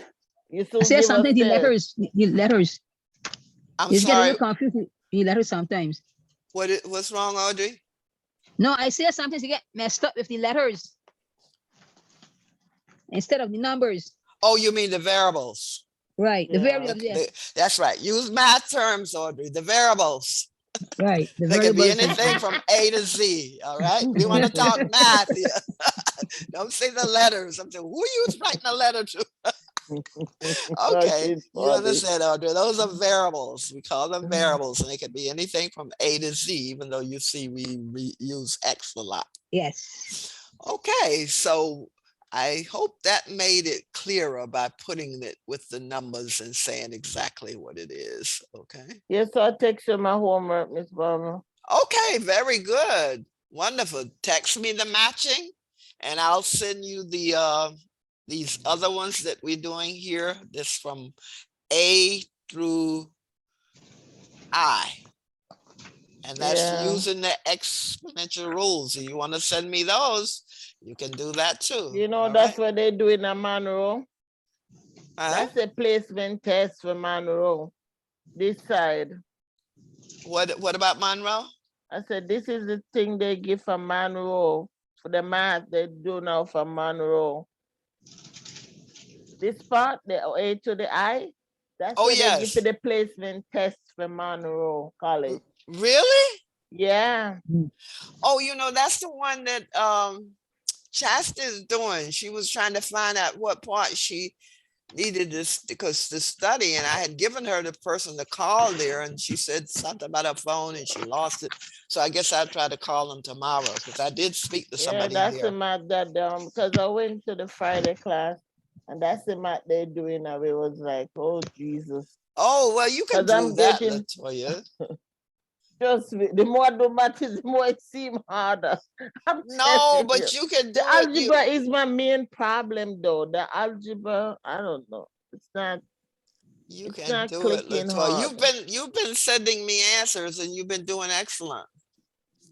You I soon said give us sometimes the tests. letters I'm just get a sorry. little confusing. the letters sometimes. What's wrong, Audrey? No, I say sometimes you get messed up with the letters instead of the numbers. Oh, you mean the variables? Right. The Yeah. variables, yes. That's right. Use math terms, Audrey. The variables. Right. The They can be variables. anything from A to Z. All right. We want to talk math here. Don't say the letters. I'm saying, who are you writing a letter to? Okay. It's You funny. understand, Audrey? Those are variables. We call them variables, and they can be anything from A to Z, even though you see we use X a lot. Yes. Okay. So I hope that made it clearer by putting it with the numbers and saying exactly what it is. Okay. Yes, I'll text you my homework, Miss Barbara. Okay, very good. Wonderful. Text me the matching and I'll send you the these other ones that we're doing here. This from A through I. And that's Yeah. using the exponential rules. If you want to send me those, you can do that too. You know, All that's right? what they do in a Monroe. Huh? That's a placement test for Monroe. This side. What about Monroe? I said, this is the thing they give for Monroe, for the math they do now for Monroe. This part, the A to the I, that's Oh, what they give yes. for the placement test for Monroe College. Really? Yeah. Oh, you know, that's the one that Shasta is doing. She was trying to find out what part she needed this because to study, and I had given her the person to call there, and she said something about her phone and she lost it. So I guess I'll try to call them tomorrow because I did speak to Yeah, somebody that's the there. math that because I went to the Friday class and that's the math they're doing now. It was like, oh Jesus. Oh, well, you can 'Cause I'm do that, getting- Latoya. Trust me, the more I do math, the more it seems harder. I'm No, telling but you can do the it. algebra is my main problem though. The algebra, I don't know. It's not. You it's can not do it, clicking Latoya. You've been sending me answers and you've been doing excellent.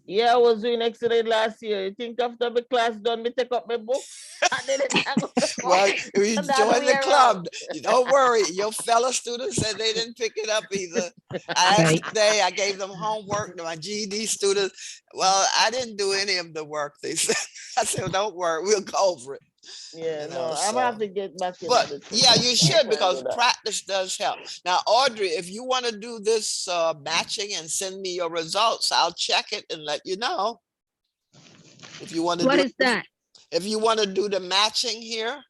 Yeah, I was doing excellent last year. You think after the class done, me take up my book? And then it hang up the Well, phone. you And the join other the way club. around. Don't worry. Your fellow students said they didn't pick it up either. I asked Right. today, I gave them homework to my GED students. Well, I didn't do any of the work, they said. I said, don't worry, we'll go over it. Yeah, You no, know, I'm gonna have to get back into But the thing. yeah, you I'll should try and because do that. practice does help. Now, Audrey, if you want to do this matching and send me your results, I'll check it and let you know. If you want to What do is that? If you want to do the matching here,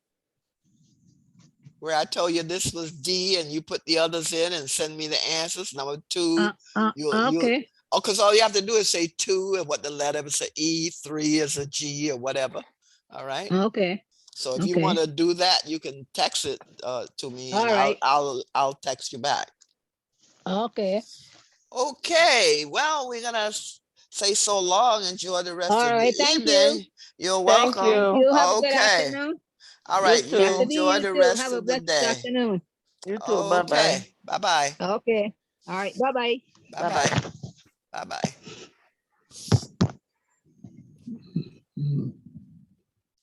where I told you this was D and you put the others in and send me the answers. Number two, Okay. oh, because all you have to do is say 2 and what the letter is, a E, 3 is a G or whatever. All right. Okay. So if you Okay. want to do that, you can text it to me All and right. I'll text you back. Okay. Okay. Well, we're gonna say so long. Enjoy the rest All of your right, thank you. evening. You're Thank welcome. you. You have a good Okay. afternoon. All You right. You too. enjoy You the too. rest Have a of the blessed day. afternoon. You too. Bye-bye. Okay. Bye-bye. Okay. All right. Bye-bye. Bye-bye. Bye-bye.